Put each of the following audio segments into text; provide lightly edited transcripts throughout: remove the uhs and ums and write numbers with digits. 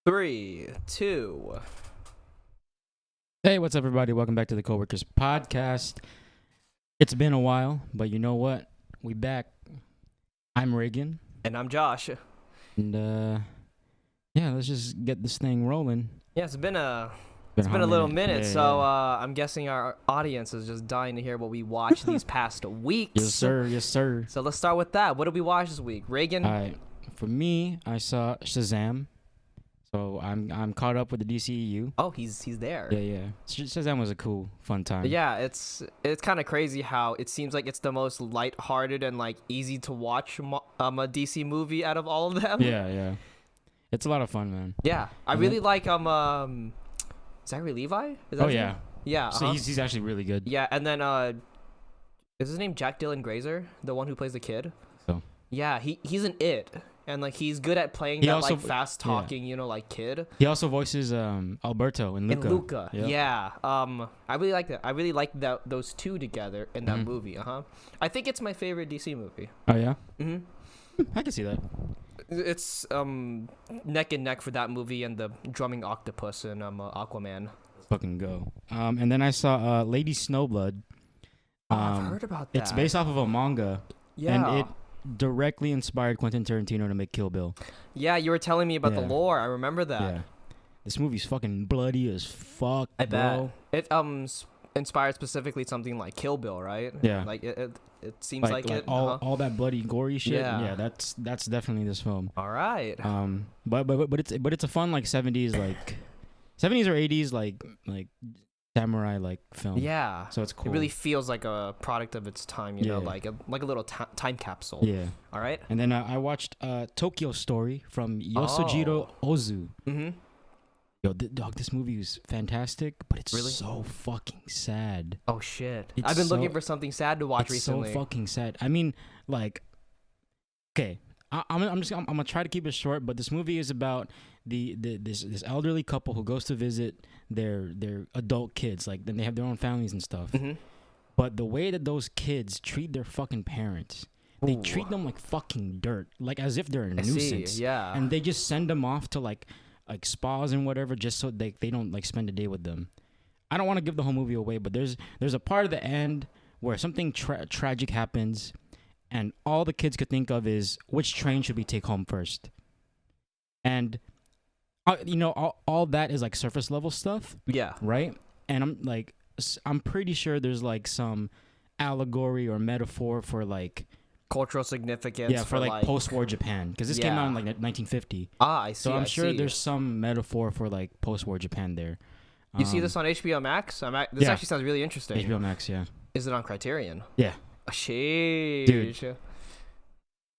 Three, two. Hey, what's up, everybody? Welcome back to the Coworkers Podcast. It's been a while, but you know what? We back. I'm Regan. And I'm Josh. And, let's just get this thing rolling. Yeah, it's been a little minute, so I'm guessing our audience is just dying to hear what we watched these past weeks. Yes, sir. Yes, sir. So let's start with that. What did we watch this week? Regan? All right. For me, I saw Shazam. So I'm caught up with the DCEU. Oh, he's there. Yeah. Shazam was a cool, fun time. Yeah, it's kind of crazy how it seems like it's the most lighthearted and like easy to watch a DC movie out of all of them. Yeah. It's a lot of fun, man. Yeah, I really like Zachary Levi. Is that his name? Yeah. So he's actually really good. Yeah, and then is his name Jack Dylan Grazer, the one who plays the kid? So. Yeah, he's an it. And like he's good at playing that also, like fast talking, like kid. He also voices Alberto in Luca. Yep. Yeah. I really like that. I really like those two together in that movie. I think it's my favorite DC movie. Oh yeah. Mhm. I can see that. It's neck and neck for that movie and the drumming octopus in Aquaman. Fucking go. And then I saw Lady Snowblood. I've heard about that. It's based off of a manga. Yeah. And it directly inspired Quentin Tarantino to make Kill Bill. Yeah, you were telling me about the lore. I remember that. Yeah. This movie's fucking bloody as fuck, I bro. bet. It inspired specifically something like Kill Bill, right? Yeah. Like it seems like it. All that bloody gory shit. Yeah. That's definitely this film. All right. But it's a fun like 70s or 80s like samurai like film. Yeah. So it's cool. It really feels like a product of its time, you know, like a little time capsule. Yeah. All right. And then I watched Tokyo Story from Yosujiro Ozu. Mm-hmm. Yo, dog, this movie was fantastic, but it's really so fucking sad. Oh shit! It's I've been looking for something sad to watch recently. It's so fucking sad. I mean, like, okay, I'm gonna try to keep it short, but this movie is about this elderly couple who goes to visit their adult kids, like then they have their own families and stuff. Mm-hmm. But the way that those kids treat their fucking parents, they treat them like fucking dirt, like as if they're a nuisance. Yeah. And they just send them off to like spas and whatever just so they don't like spend a day with them. I don't want to give the whole movie away, but there's a part of the end where something tragic happens and all the kids could think of is which train should we take home first. And all that is like surface level stuff. Yeah. Right? And I'm pretty sure there's like some allegory or metaphor for like cultural significance. Yeah, for like post-war Japan, because this came out in like 1950. I see. So I'm sure there's some metaphor for like post-war Japan there. You see this on HBO Max? This actually sounds really interesting. HBO Max, yeah. Is it on Criterion? Yeah. Sheesh. Dude.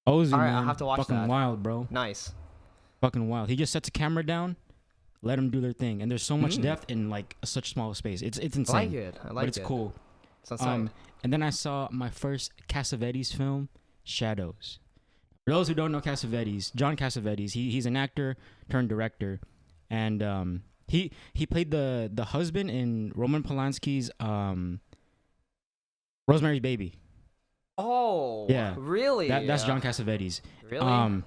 Ozu, all right, man, I'll have to watch fucking that. wild, bro. Nice. Fucking wild. He just sets a camera down, let them do their thing, and there's so much depth in like such small space. It's insane. I like it. But it's cool. And then I saw my first Cassavetes film, Shadows. For those who don't know Cassavetes, John Cassavetes, he's an actor turned director, and he played the husband in Roman Polanski's Rosemary's Baby. Oh, yeah, really? That's John Cassavetes. Really?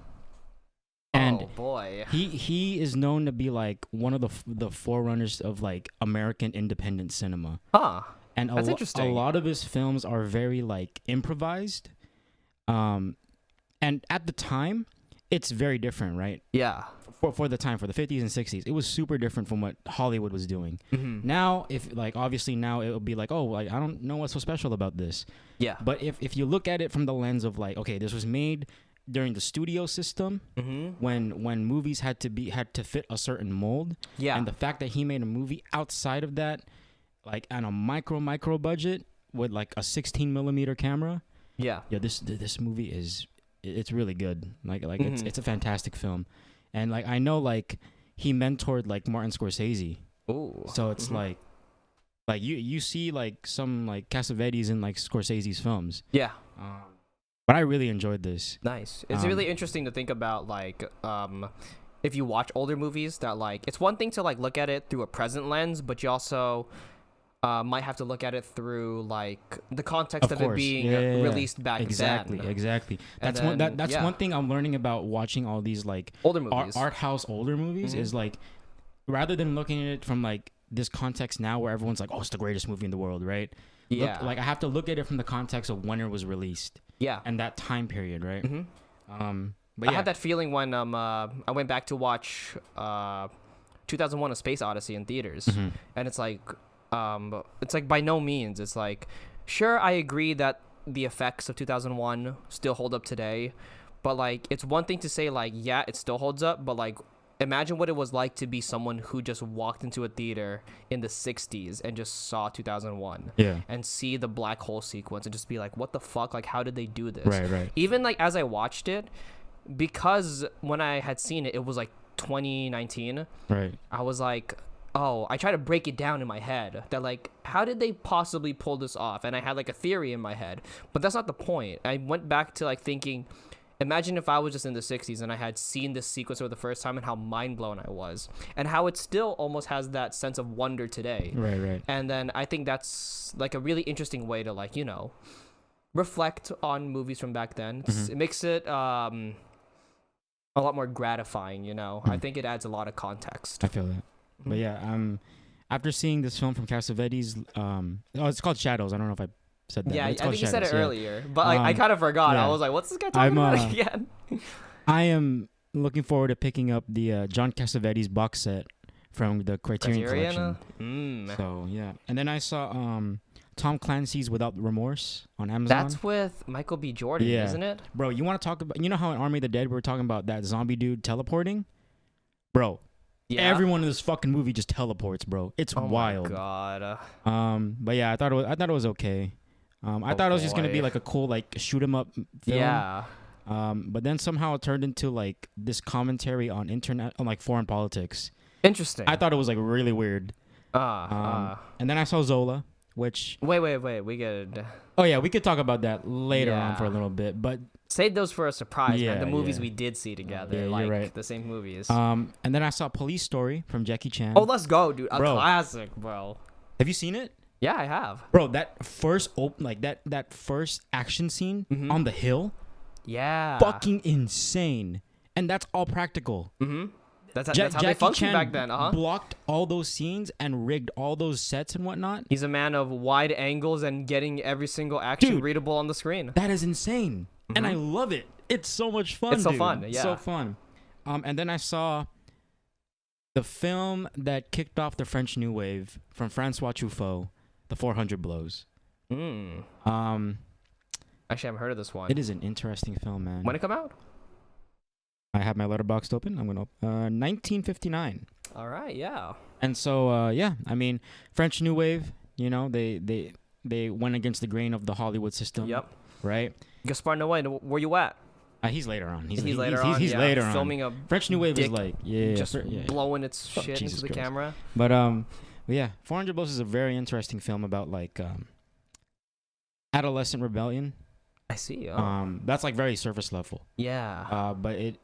And oh boy, he is known to be like one of the forerunners of like American independent cinema. Huh. And that's interesting. A lot of his films are very like improvised. And at the time, it's very different, right? Yeah. For the time, for the 50s and 60s, it was super different from what Hollywood was doing. Mm-hmm. Now, obviously now it would be like, oh, like I don't know what's so special about this. Yeah. But if you look at it from the lens of like, okay, this was made during the studio system, when movies had to fit a certain mold. Yeah. And the fact that he made a movie outside of that, like on a micro budget with like a 16mm camera. Yeah. Yeah. This movie it's really good. Like it's a fantastic film. And like I know like he mentored like Martin Scorsese. Oh. So it's like you see like some like Cassavetes in like Scorsese's films. Yeah. But I really enjoyed this. Nice. It's really interesting to think about like if you watch older movies that like it's one thing to like look at it through a present lens, but you also might have to look at it through like the context of it course. being Yeah. released back Exactly, then. exactly. And That's one. then, That's yeah. one thing I'm learning about watching all these like Older movies. art house older movies is like, rather than looking at it from like this context now where everyone's like, oh, it's the greatest movie in the world, right? Yeah. Like I have to look at it from the context of when it was released. Yeah. And that time period, right? But I yeah, had that feeling when I went back to watch 2001: A Space Odyssey in theaters, Mm-hmm. and it's like by no means it's like, sure, I agree that the effects of 2001 still hold up today, but like it's one thing to say like, yeah, it still holds up, but like imagine what it was like to be someone who just walked into a theater in the 60s and just saw 2001 Yeah. and see the black hole sequence and just be like, what the fuck, like how did they do this? Right. Even like as I watched it, because when I had seen it, it was like 2019. Right. I was like, oh, I try to break it down in my head that like, how did they possibly pull this off? And I had like a theory in my head, but that's not the point. I went back to like thinking, imagine if I was just in the 60s and I had seen this sequence for the first time and how mind blown I was, and how it still almost has that sense of wonder today. Right. And then I think that's like a really interesting way to like, reflect on movies from back then. It makes it a lot more gratifying, I think it adds a lot of context. I feel that. But yeah, after seeing this film from Cassavetes, it's called Shadows. I don't know if I said that. Yeah, but I it's called think you said it Shadows, yeah. earlier, but like, I kind of forgot. yeah. I was like, what's this guy talking about again? I am looking forward to picking up the John Cassavetes box set from the Criterion Collection. So yeah, and then I saw Tom Clancy's Without Remorse on Amazon. That's with Michael B. Jordan, isn't it? Bro, you want to talk about, how in Army of the Dead we were talking about that zombie dude teleporting? Bro, everyone in this fucking movie just teleports, bro. It's wild. Oh my god. But yeah, I thought it was okay. I thought it was just gonna be like a cool like shoot 'em up film. Yeah. But then somehow it turned into like this commentary on like foreign politics. Interesting. I thought it was like really weird. And then I saw Zola, which wait. We could oh yeah, we could talk about that later on for a little bit. But save those for a surprise, man. The movies yeah. we did see together, Yeah, like you're right. the same movies. And then I saw Police Story from Jackie Chan. Oh, let's go, dude. A Bro. classic, bro. Have you seen it? Yeah, I have. Bro, that first that first action scene on the hill, Yeah. fucking insane. And that's all practical. That's how they functioned back then. Blocked all those scenes and rigged all those sets and whatnot. He's a man of wide angles and getting every single action Dude, readable on the screen. That is insane. And I love it. It's so much fun. It's so dude. fun, yeah. So fun. And then I saw the film that kicked off the French New Wave from Francois Truffaut, The 400 Blows. Actually, I haven't heard of this one. It is an interesting film, man. When it come out? I have my letterboxd open. I'm gonna 1959. All right, yeah. And so yeah, I mean, French New Wave. They went against the grain of the Hollywood system. Yep. Right. Gaspar Noé, where you at? He's later on. He's later on. He's later on. Filming a French New Wave is dick like just blowing its shit Jesus into the Christ. camera. But yeah, 400 Blows is a very interesting film about like adolescent rebellion. I see. That's like very surface level. Yeah. But it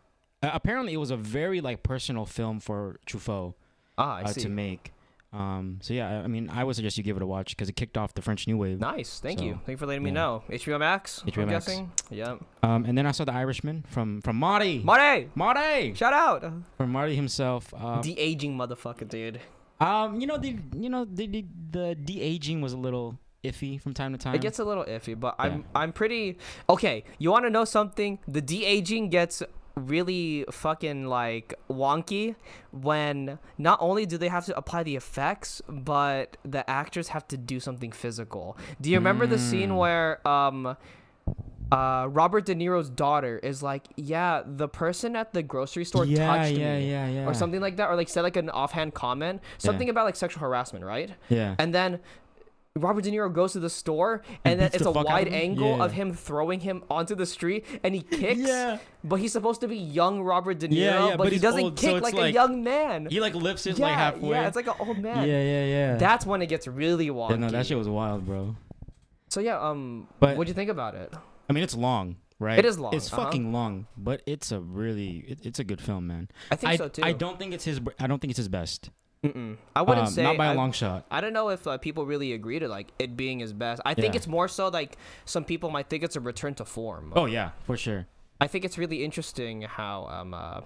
apparently it was a very like personal film for Truffaut I see. to make. So yeah, I mean, I would suggest you give it a watch because it kicked off the French New Wave. Nice. Thank you. So, Thank you for letting me yeah. know. HBO Max. HBO I'm Max. guessing. Yep. And then I saw The Irishman from Marty. Marty. Shout out. From Marty himself. De-aging motherfucker, dude. The de-aging was a little iffy from time to time. It gets a little iffy, but I'm pretty okay. You want to know something? The de-aging gets really fucking like wonky when not only do they have to apply the effects, but the actors have to do something physical. Do you remember the scene where Robert De Niro's daughter is like, yeah, the person at the grocery store touched me, or something like that, or like said like an offhand comment, something about like sexual harassment, right? Yeah. And then Robert De Niro goes to the store, and then it's a wide angle of him throwing him onto the street, and he kicks. But he's supposed to be young Robert De Niro, but he doesn't old, kick so like a like young man. He like lifts it like halfway. Yeah, it's like an old man. Yeah. That's when it gets really wonky. Yeah, no, that shit was wild, bro. So yeah, but what'd you think about it? I mean, it's long, right? It is long. It's fucking long, but it's a really it's a good film, man. I think so too. I don't think it's his best. I wouldn't say not by a long shot. I don't know if people really agree to like it being his best. I think it's more so like some people might think it's a return to form. Oh yeah, for sure. I think it's really interesting how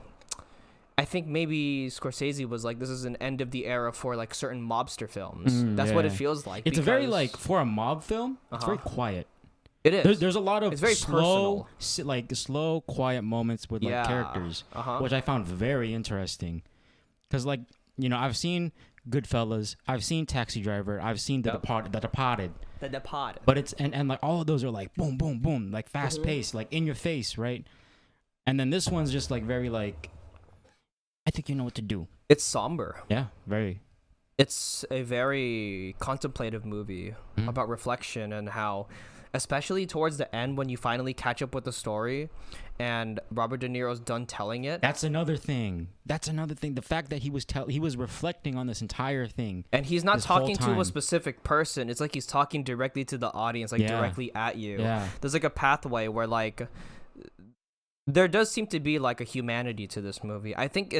I think maybe Scorsese was like, this is an end of the era for like certain mobster films. That's what it feels like. It's a very like for a mob film. It's very quiet. It is. There's a lot of it's very slow, slow, quiet moments with like characters, which I found very interesting. Because like I've seen Goodfellas, I've seen Taxi Driver, I've seen The Departed. But it's and like all of those are like boom, boom, boom, like fast paced, like in your face, right? And then this one's just like very like, I think you know what to do. It's somber. Yeah, very. It's a very contemplative movie about reflection and how, especially towards the end when you finally catch up with the story and Robert De Niro's done telling it. That's another thing. The fact that he was reflecting on this entire thing. And he's not talking to a specific person. It's like he's talking directly to the audience, like directly at you. Yeah. There's like a pathway where like there does seem to be like a humanity to this movie. I think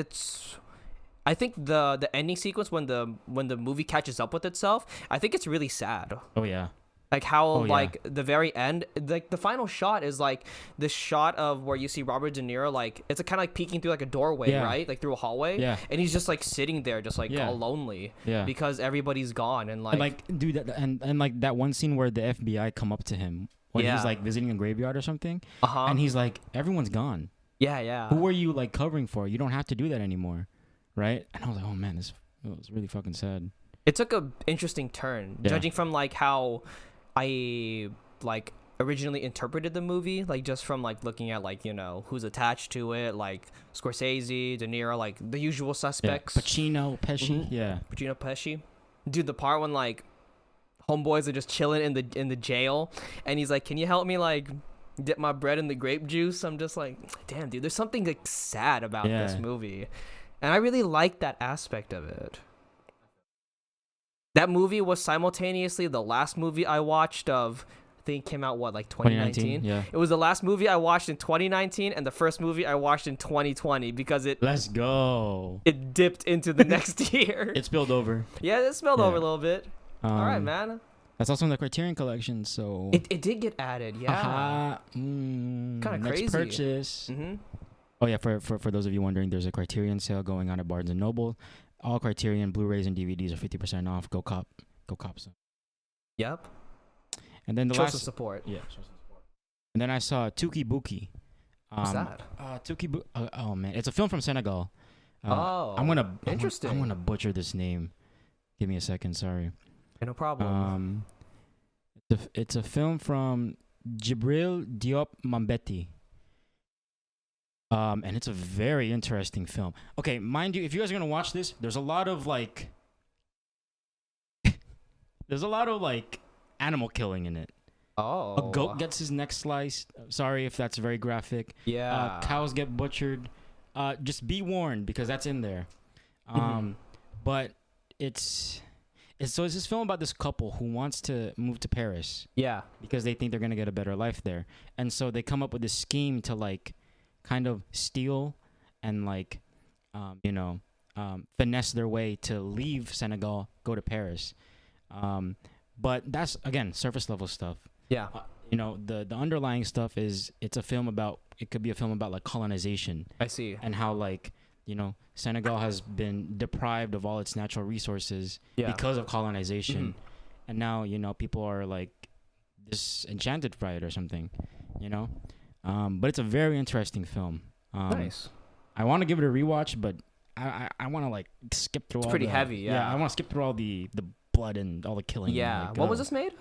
the ending sequence when the movie catches up with itself, I think it's really sad. Oh yeah. Like how like the very end, like the final shot is like this shot of where you see Robert De Niro, like it's kind of like peeking through like a doorway, right? Like through a hallway. Yeah. And he's just like sitting there, just like all lonely. Yeah. Because everybody's gone and like dude, and like that one scene where the FBI come up to him when he's like visiting a graveyard or something, and he's like, everyone's gone. Yeah, yeah. Who are you like covering for? You don't have to do that anymore, right? And I was like, oh man, this was really fucking sad. It took a interesting turn, judging from like how I like originally interpreted the movie, like just from like looking at like who's attached to it, like Scorsese, De Niro, like the usual suspects. Pacino, Pesci, Pacino, Pesci. Dude, the part when like homeboys are just chilling in the jail, and he's like, "Can you help me like dip my bread in the grape juice?" I'm just like, damn, dude, there's something like sad about this movie, and I really like that aspect of it. That movie was simultaneously the last movie I watched of, I think it came out, like 2019? Yeah. It was the last movie I watched in 2019 and the first movie I watched in 2020 because Let's go. It dipped into the next year. It spilled over. Yeah, it spilled over a little bit. All right, man. That's also in the Criterion Collection, so... It did get added, yeah. Kind of crazy. Next purchase. Oh, yeah, for those of you wondering, there's a Criterion sale going on at Barnes & Noble. All Criterion Blu-rays and DVDs are 50% off. Go cop some. Yep. And then show some support. Yeah. Show some support. And then I saw Tuki Buki. What's that? Oh man, it's a film from Senegal. Interesting. I'm gonna butcher this name. Give me a second. Sorry. No problem. It's a film from Jibril Diop Mambeti. And it's a very interesting film. Okay, mind you, if you guys are gonna watch this, there's a lot of like animal killing in it. Oh. A goat gets his neck sliced. Sorry if that's very graphic. Yeah. Cows get butchered. Just be warned because that's in there. But it's this film about this couple who wants to move to Paris. Yeah. Because they think they're gonna get a better life there, and so they come up with this scheme to like kind of steal and like finesse their way to leave Senegal, go to Paris. But that's again surface level stuff. Yeah. The underlying stuff is it could be a film about like colonization. I see. And how like Senegal has been deprived of all its natural resources because of colonization. And now people are like disenchanted by it or something, but it's a very interesting film. Nice. I want to give it a rewatch, but I want to like skip through. It's pretty heavy, yeah. I want to skip through all the blood and all the killing. Yeah. Like, when was this made?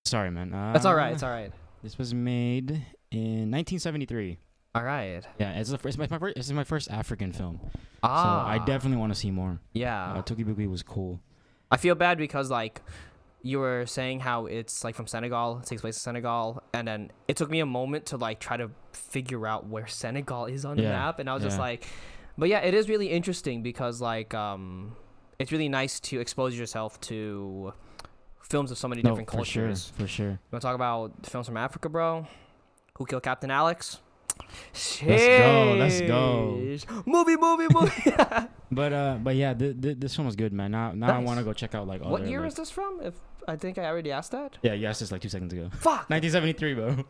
Sorry, man. That's all right. It's all right. This was made in 1973. All right. Yeah, this is my first African film. So I definitely want to see more. Yeah. Tuki Buki was cool. I feel bad because like you were saying how it's like from Senegal, it takes place in Senegal, and then it took me a moment to like try to figure out where Senegal is on the map, and I was just like, but yeah, it is really interesting because like it's really nice to expose yourself to films of so many different cultures. For sure. You want to talk about films from Africa, bro? Who Killed Captain Alex? Let's go. Movie. But yeah, this one was good, man. Now I Nice. want to go check out like all What their, year like, is this from? If I think I already asked that. Yeah, you asked this like 2 seconds ago. Fuck. 1973, bro.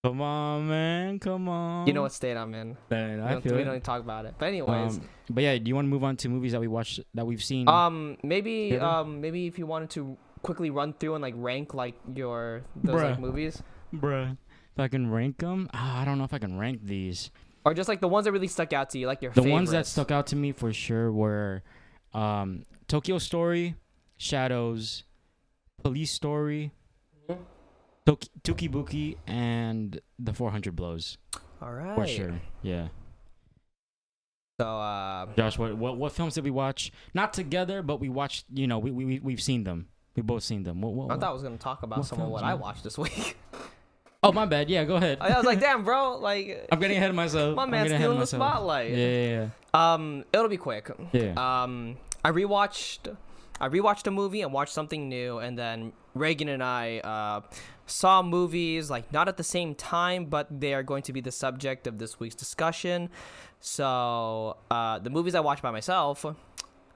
Come on, man. Come on. You know what state I'm in. Man, We I don't, feel we it. don't talk about it. But anyways, But yeah, do you want to move on to movies that we watched that we've seen? maybe together? maybe if you wanted to quickly run through and like rank like those like Bruh. movies, Bruh. If I can rank them, I don't know if I can rank these. or just like the ones that really stuck out to you, like your The favorites. ones that stuck out to me for sure were Tokyo Story, Shadows, Police Story, Mhm. Tukibuki, and The 400 Blows. All right. For sure. Yeah. So Josh, what films did we watch? Not together, but we watched. You know, we've seen them. We both seen them. What? I thought I was gonna talk about what some of films, what I man? watched this week. Oh, my bad. Yeah, go ahead. I was like, damn, bro, like I'm getting ahead of myself. my I'm man's getting ahead of stealing the myself. spotlight. Yeah. It'll be quick. Yeah. I rewatched a movie and watched something new, and then Regan and I saw movies like not at the same time, but they are going to be the subject of this week's discussion. So the movies I watched by myself,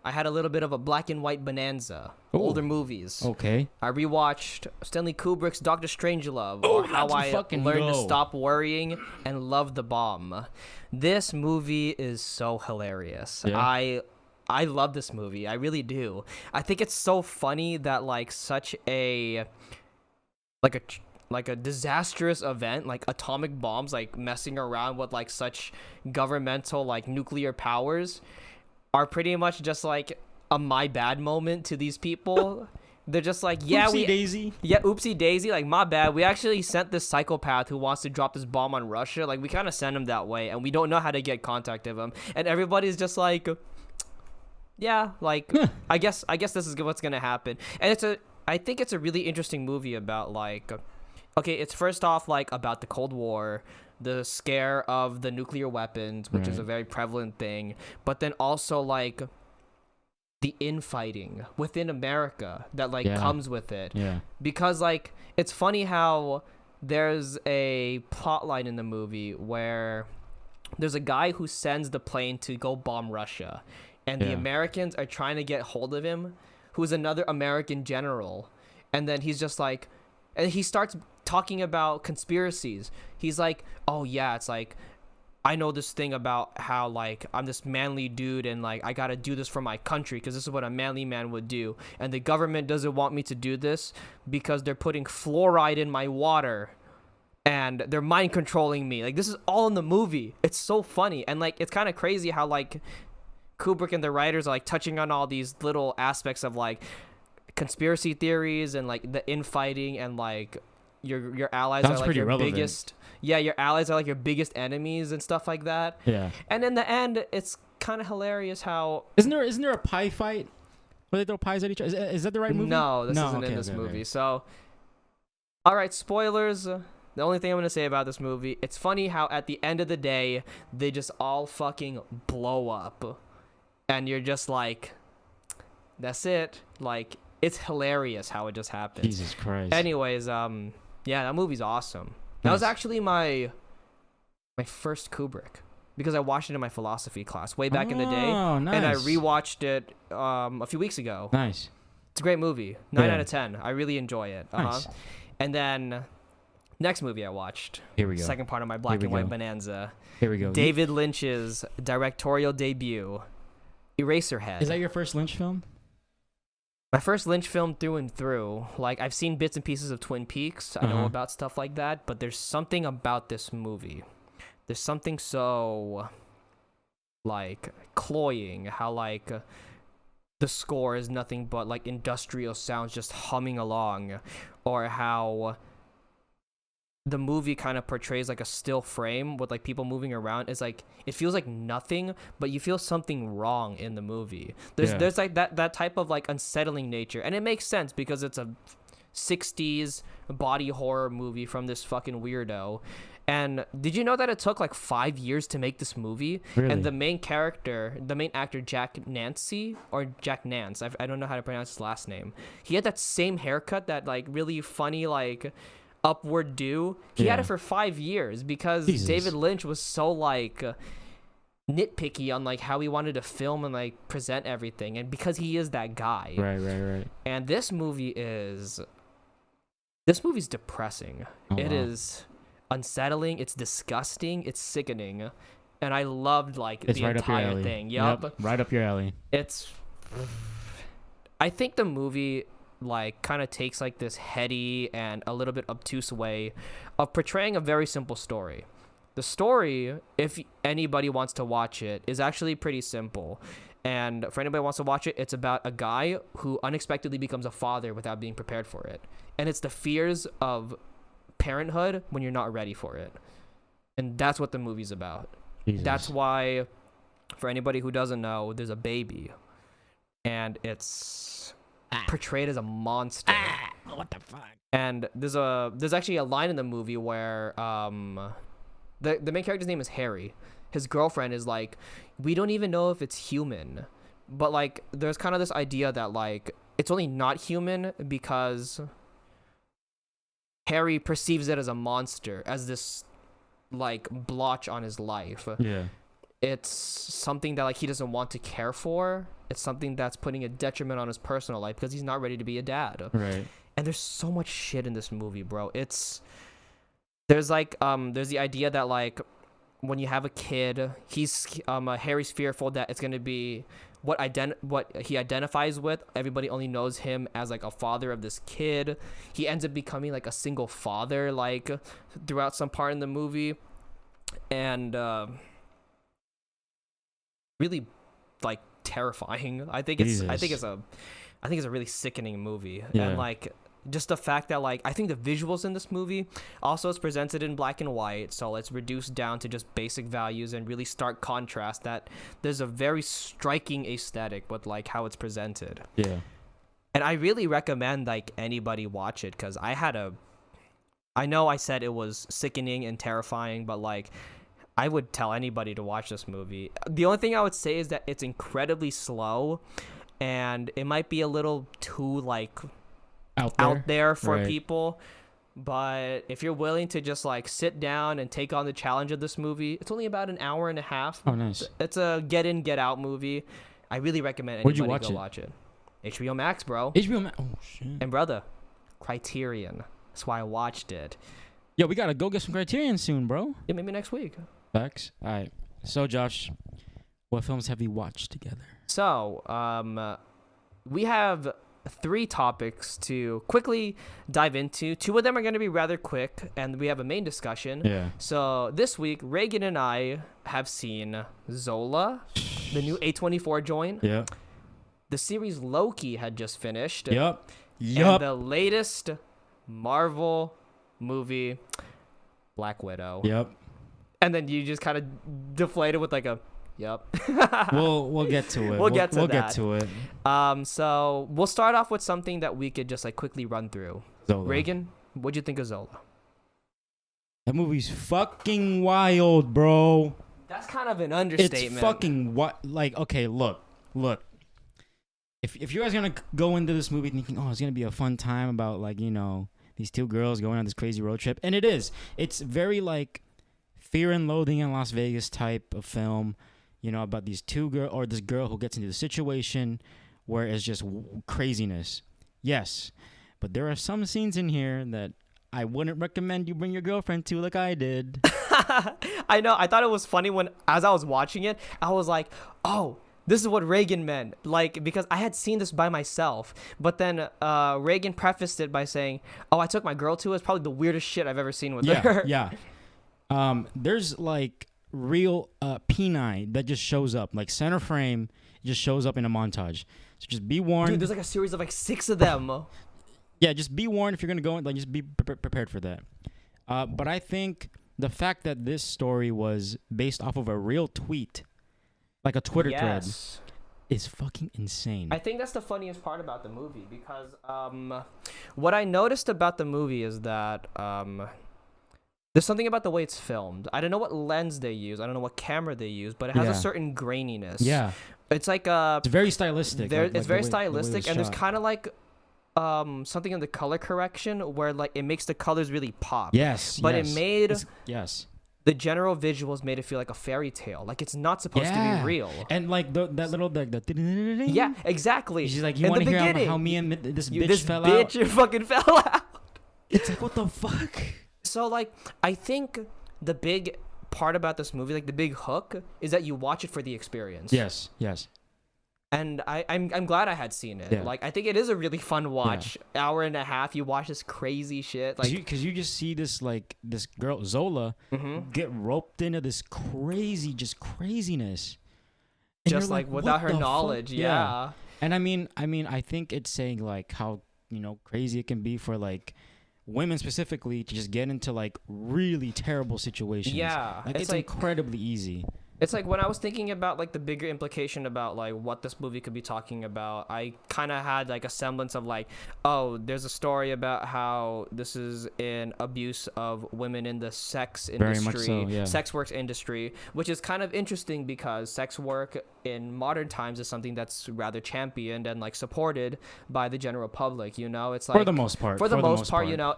I had a little bit of a black and white bonanza. Ooh. Older movies. Okay. I rewatched Stanley Kubrick's Doctor Strangelove, or How let's I fucking Learned to go. Stop Worrying and Love the Bomb. This movie is so hilarious. Yeah. I love this movie. I really do. I think it's so funny that like such a like a disastrous event, like atomic bombs, like messing around with like such governmental like nuclear powers, are pretty much just like a my bad moment to these people. They're just like, yeah, Oopsie daisy. oopsie daisy, like my bad. We actually sent this psychopath who wants to drop this bomb on Russia. Like we kind of sent him that way, and we don't know how to get contact of him. And everybody's just like, yeah, like I guess this is what's gonna happen. And I think it's a really interesting movie about like, okay, it's first off like about the Cold War, the scare of the nuclear weapons, which is a Right. very prevalent thing, but then also like the infighting within America that like Yeah. comes with it. Yeah. Because like it's funny how there's a plot line in the movie where there's a guy who sends the plane to go bomb Russia, and the Yeah. Americans are trying to get hold of him, who's another American general, and then he's just like, and he starts talking about conspiracies. He's like, oh yeah, it's like, I know this thing about how like I'm this manly dude and like I gotta do this for my country because this is what a manly man would do, and the government doesn't want me to do this because they're putting fluoride in my water and they're mind controlling me. Like this is all in the movie. It's so funny, and like it's kind of crazy how like Kubrick and the writers are like touching on all these little aspects of like conspiracy theories and like the infighting, and like your allies Sounds are like pretty your relevant. biggest your allies are like your biggest enemies and stuff like that. Yeah. And in the end, it's kind of hilarious how Isn't there a pie fight where they throw pies at each other? Is that the right movie? no, this isn't okay, in this okay, movie. okay. So, all right, spoilers. The only thing I'm gonna say about this movie, it's funny how at the end of the day they just all fucking blow up, and you're just like, that's it. Like it's hilarious how it just happens. Jesus Christ. Anyways, yeah, that movie's awesome. That was Nice. actually my first Kubrick because I watched it in my philosophy class way back in the day, Oh, nice. and I rewatched it a few weeks ago. Nice. It's a great movie. 9 Yeah. out of 10. I really enjoy it. Nice. And then next movie I watched, Here we go. second part of my black Here and we white go. bonanza, Here we go. David Lynch's directorial debut, Eraserhead. Is that your first Lynch film? My first Lynch film through and through. Like, I've seen bits and pieces of Twin Peaks. I know Uh-huh. about stuff like that, but there's something about this movie. There's something so, like, cloying. How, like, the score is nothing but, like, industrial sounds just humming along. Or how the movie kind of portrays, like, a still frame with, like, people moving around. It's, like, it feels like nothing, but you feel something wrong in the movie. There's like that type of like unsettling nature, and it makes sense because it's a 60s body horror movie from this fucking weirdo. And did you know that it took like 5 years to make this movie? Really? And the main actor Jack Nance, I don't know how to pronounce his last name. He had that same haircut, that like really funny like upward due. He had Yeah. it for 5 years because Jesus. David Lynch was so like nitpicky on like how he wanted to film and like present everything, and because he is that guy. Right. And this movie's depressing. Oh, It wow. is unsettling, it's disgusting, it's sickening. And I loved like It's the right up your entire alley. thing. Yup. Right up your alley. It's I think the movie like kind of takes like this heady and a little bit obtuse way of portraying a very simple story. The story, if anybody wants to watch it, is actually pretty simple. And for anybody who wants to watch it, it's about a guy who unexpectedly becomes a father without being prepared for it. And it's the fears of parenthood when you're not ready for it. And that's what the movie's about. Jesus. That's why, for anybody who doesn't know, there's a baby. And it's portrayed as a monster. What the fuck? And there's actually a line in the movie where the main character's name is Harry. His girlfriend is like, we don't even know if it's human. But like there's kind of this idea that like it's only not human because Harry perceives it as a monster, as this like blotch on his life. Yeah. It's something that like he doesn't want to care for. It's something that's putting a detriment on his personal life because he's not ready to be a dad. Right. And there's so much shit in this movie, bro. There's the idea that like when you have a kid, Harry's fearful that it's gonna be what he identifies with. Everybody only knows him as like a father of this kid. He ends up becoming like a single father like throughout some part in the movie, and really like terrifying. I think it's a really sickening movie. Yeah. And like just the fact that like I think the visuals in this movie also is presented in black and white, so it's reduced down to just basic values and really stark contrast. That there's a very striking aesthetic with like how it's presented. Yeah. And I really recommend like anybody watch it, because I know I said it was sickening and terrifying, but like I would tell anybody to watch this movie. The only thing I would say is that it's incredibly slow, and it might be a little too like out there for Right. people. But if you're willing to just like sit down and take on the challenge of this movie, it's only about an hour and a half. Oh, nice. It's a get in, get out movie. I really recommend Where'd you anybody go watch watch it. HBO Max, bro. HBO Max. Oh shit. And brother, Criterion. That's why I watched it. Yo, we gotta go get some Criterion soon, bro. Yeah, maybe next week. Facts. All right. So, Josh, what films have you watched together? So, we have 3 topics to quickly dive into. 2 of them are going to be rather quick, and we have a main discussion. Yeah. So this week, Regan and I have seen Zola, the new A24 joint. Yeah. The series Loki had just finished. Yup. And the latest Marvel movie, Black Widow. Yep. And then you just kind of deflated with like a, yep. We'll get to it. We'll get to it. So we'll start off with something that we could just like quickly run through. Zola. Reagan, what'd you think of Zola? That movie's fucking wild, bro. That's kind of an understatement. It's fucking what? Like, okay, look. If you guys are gonna go into this movie thinking, oh, it's gonna be a fun time about like, you know, these 2 girls going on this crazy road trip, and it is. It's very like Fear and Loathing in Las Vegas type of film, you know, about these 2 girls or this girl who gets into the situation where it's just craziness. Yes, but there are some scenes in here that I wouldn't recommend you bring your girlfriend to, like I did. I know. I thought it was funny when, as I was watching it, I was like, oh, this is what Reagan meant. Like, because I had seen this by myself. But then Reagan prefaced it by saying, oh, I took my girl to it. It's probably the weirdest shit I've ever seen with her. Yeah. There's like real P9 that just shows up. Like center frame just shows up in a montage. So just be warned. Dude, there's like a series of like 6 of them. Yeah, just be warned if you're going to go in. Like, just be prepared for that. But I think the fact that this story was based off of a real tweet, like a Twitter thread, is fucking insane. I think that's the funniest part about the movie, because what I noticed about the movie is that there's something about the way it's filmed. I don't know what lens they use. I don't know what camera they use, but it has a certain graininess. Yeah. It's like it's very stylistic. It's very stylistic, and there's kind of like something in the color correction where like it makes the colors really pop. Yes, but yes. it made yes. the general visuals made it feel like a fairy tale. Like it's not supposed to be real. And like that little the Yeah, exactly. She's like, you want to hear how me and this bitch fell out? This bitch fucking fell out. It's like, what the fuck? So like, I think the big part about this movie, like the big hook, is that you watch it for the experience. Yes, yes. And I'm glad I had seen it. Yeah. Like I think it is a really fun watch. Hour and a half, you watch this crazy shit. Like because you just see this like this girl Zola get roped into this craziness. And just like without her knowledge, yeah. And I mean, I think it's saying like how crazy it can be for like women specifically to just get into like really terrible situations. Yeah, like it's like, incredibly easy. It's like when I was thinking about like the bigger implication about like what this movie could be talking about, I kind of had like a semblance of like, oh, there's a story about how this is an abuse of women in the sex industry, Very much so, yeah. sex work industry, which is kind of interesting because sex work in modern times is something that's rather championed and like supported by the general public. It's like for the most part,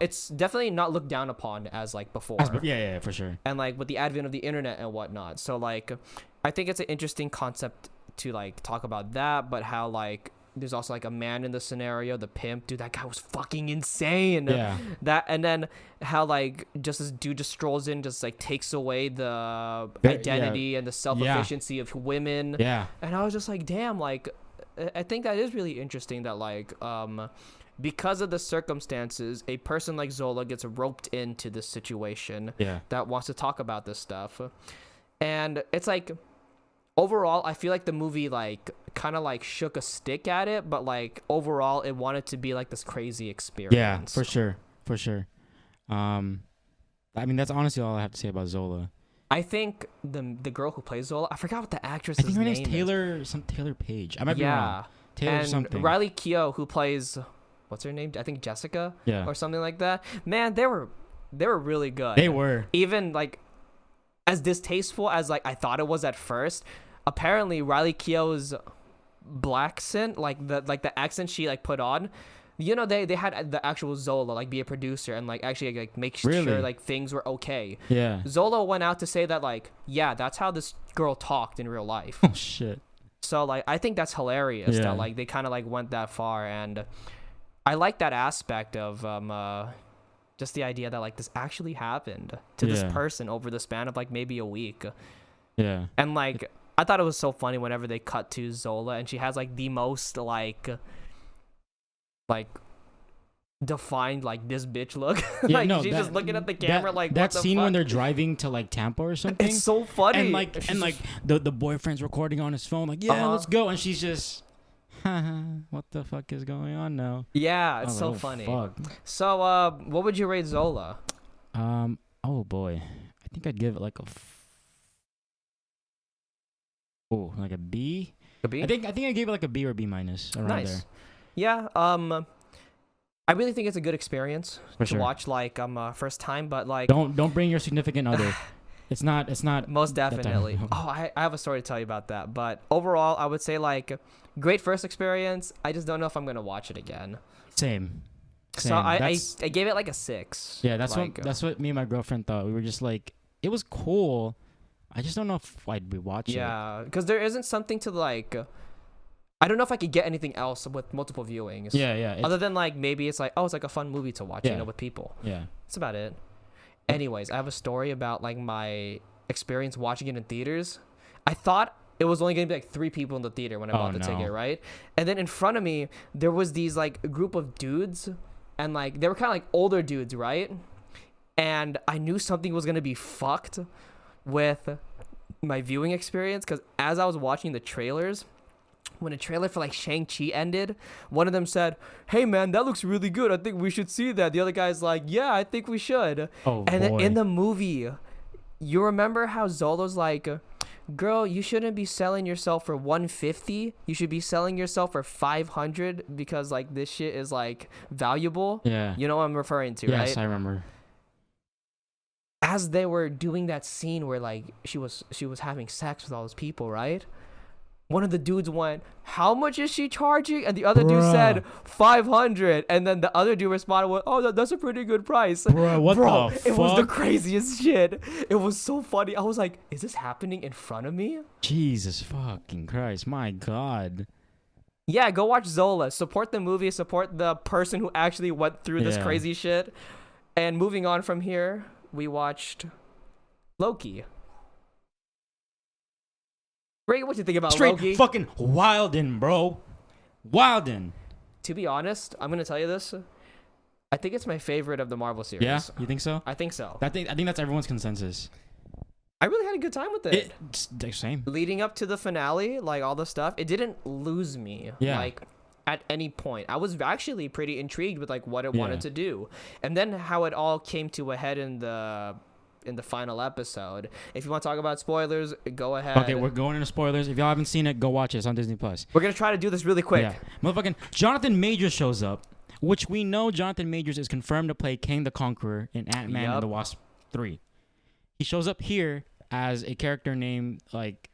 it's definitely not looked down upon as like before. Yeah, for sure. And like with the advent of the internet and whatnot, so like I think it's an interesting concept to like talk about that, but how like there's also like a man in the scenario, the pimp, dude, that guy was fucking insane. Yeah. That, and then how like just this dude just strolls in, just like takes away the identity and the self-efficiency of women. Yeah. And I was just like, damn, like I think that is really interesting that like because of the circumstances, a person like Zola gets roped into this situation that wants to talk about this stuff. And it's like overall I feel like the movie like kind of like shook a stick at it, but like overall it wanted to be like this crazy experience. Yeah, for sure. I mean, that's honestly all I have to say about Zola. I think the girl who plays Zola, I forgot what the actress's name is. I think her name's Taylor Page. I might be wrong. Taylor and something. Riley Keough, who plays what's her name? I think Jessica or something like that. Man, they were really good. They were. Even like as distasteful as like I thought it was at first, apparently Riley Keough's black accent, like the accent she like put on, they had the actual Zola like be a producer and like actually like make sure like things were okay. Yeah. Zola went out to say that like, yeah, that's how this girl talked in real life. Oh shit. So like I think that's hilarious that like they kind of like went that far, and I like that aspect of just the idea that like this actually happened to this person over the span of like maybe a week. Yeah. And like I thought it was so funny whenever they cut to Zola and she has like the most like defined like this bitch look. Like she's just looking at the camera like that what the scene fuck? when they're driving to like Tampa or something. It's so funny. And like the boyfriend's recording on his phone like, let's go, and she's just what the fuck is going on now? Yeah, it's so funny. Fuck. So what would you rate Zola? Oh boy, I think I'd give it like like a B. A B? I think I gave it like a B or B minus around there. Yeah. I really think it's a good experience to watch like first time, but like don't bring your significant other. It's not most definitely. Oh, I have a story to tell you about that. But overall, I would say like great first experience. I just don't know if I'm gonna watch it again. Same. So I gave it like a 6. Yeah, that's what me and my girlfriend thought. We were just like, it was cool. I just don't know if I'd rewatch it. Yeah, because there isn't something to like. I don't know if I could get anything else with multiple viewings. Yeah. Other than like maybe it's like, oh, it's like a fun movie to watch, with people. Yeah. That's about it. Anyways, I have a story about like my experience watching it in theaters. I thought it was only gonna be like 3 people in the theater when I bought the ticket, right? And then in front of me there was these like group of dudes, and like they were kind of like older dudes, right? And I knew something was gonna be fucked with my viewing experience, because as I was watching the trailers, when a trailer for like Shang-Chi ended, one of them said, "Hey man, that looks really good. I think we should see that." The other guy's like, "Yeah, I think we should." Oh, and then in the movie, you remember how Zolo's like, "Girl, you shouldn't be selling yourself for $150. You should be selling yourself for $500 because like this shit is like valuable." Yeah. You know what I'm referring to, right? Yes, I remember. As they were doing that scene where like she was having sex with all those people, right? one of the dudes went, "How much is she charging?" And the other dude said 500. And then the other dude responded with, "Oh, that's a pretty good price." Bro, what the fuck? It was the craziest shit. It was so funny. I was like, is this happening in front of me? Jesus fucking Christ. My God. Yeah, go watch Zola. Support the movie. Support the person who actually went through this crazy shit. And moving on from here, we watched Loki. Regan, what you think about Straight Loki? fucking wildin', bro. Wildin'. To be honest, I'm gonna tell you this. I think it's my favorite of the Marvel series. Yeah, you think so? I think so. I think that's everyone's consensus. I really had a good time with it. Same. Leading up to the finale, like all the stuff, it didn't lose me. Yeah. Like at any point, I was actually pretty intrigued with like what it wanted to do, and then how it all came to a head in the final episode. If you want to talk about spoilers, go ahead. Okay, we're going into spoilers. If y'all haven't seen it, go watch it. It's on Disney Plus. We're gonna try to do this really quick. Yeah. Motherfucking Jonathan Majors shows up, which we know Jonathan Majors is confirmed to play Kang the Conqueror in Ant-Man and the Wasp 3. He shows up here as a character named like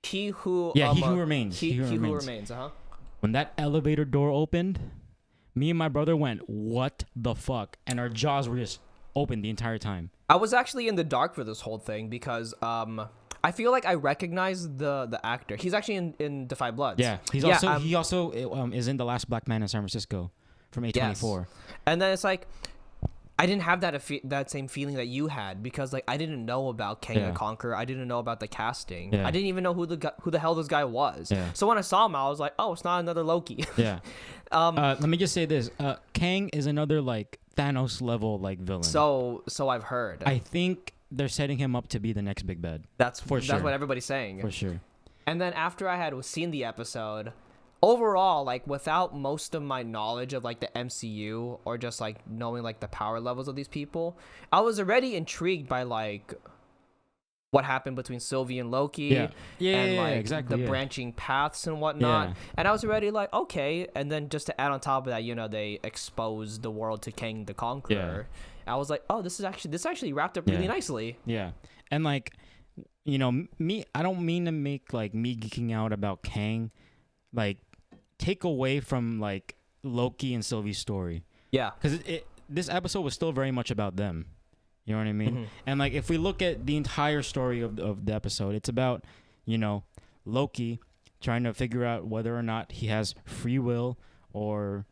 He Who Remains. He Who Remains. When that elevator door opened, me and my brother went, "What the fuck?" And our jaws were just open the entire time. I was actually in the dark for this whole thing because I feel like I recognize the actor. He's actually in Defy Bloods. Yeah, he also is in The Last Black Man in San Francisco from A24. Yes. And then it's like I didn't have that same feeling that you had because like I didn't know about Kang the Conqueror. I didn't know about the casting. Yeah. I didn't even know who the hell this guy was. Yeah. So when I saw him, I was like, oh, it's not another Loki. Yeah. Let me just say this: Kang is another like Thanos level like villain. So I've heard. I think they're setting him up to be the next big bad. That's what everybody's saying. For sure. And then after I had seen the episode, overall, like without most of my knowledge of like the MCU or just like knowing like the power levels of these people, I was already intrigued by like what happened between Sylvie and Loki the branching paths and whatnot. And I was already like, okay. And then just to add on top of that, they exposed the world to Kang the Conqueror. I was like, oh, this actually wrapped up really nicely. Yeah. And like, I don't mean to make like me geeking out about Kang, like take away from like Loki and Sylvie's story. Yeah. Because this episode was still very much about them. You know what I mean? Mm-hmm. And like if we look at the entire story of the episode, it's about, Loki trying to figure out whether or not he has free will or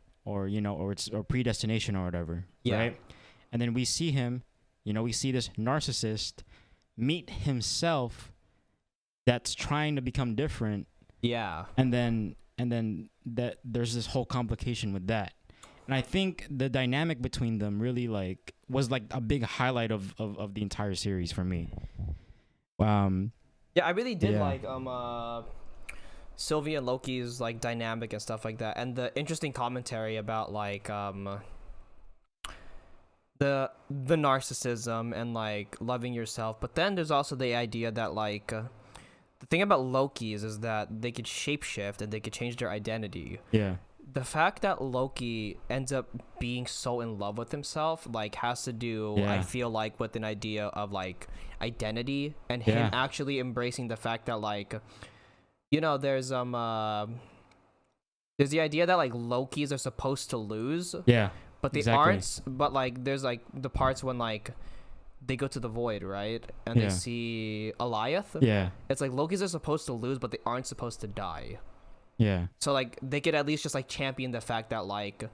predestination or whatever. Yeah. Right? And then we see him, we see this narcissist meet himself that's trying to become different. Yeah. And then that there's this whole complication with that. And I think the dynamic between them really like was like a big highlight of the entire series for me. Yeah, I really did like Sylvie and Loki's like dynamic and stuff like that, and the interesting commentary about like the narcissism and like loving yourself. But then there's also the idea that like the thing about Loki's is that they could shapeshift and they could change their identity. Yeah. The fact that Loki ends up being so in love with himself, like, has to do, I feel like, with an idea of, like, identity and him actually embracing the fact that, like, there's the idea that, like, Lokis are supposed to lose. Yeah. But they aren't. But, like, there's, like, the parts when, like, they go to the void, right? And they see Alioth. Yeah. It's like Lokis are supposed to lose, but they aren't supposed to die. Yeah. So like they could at least just like champion the fact that like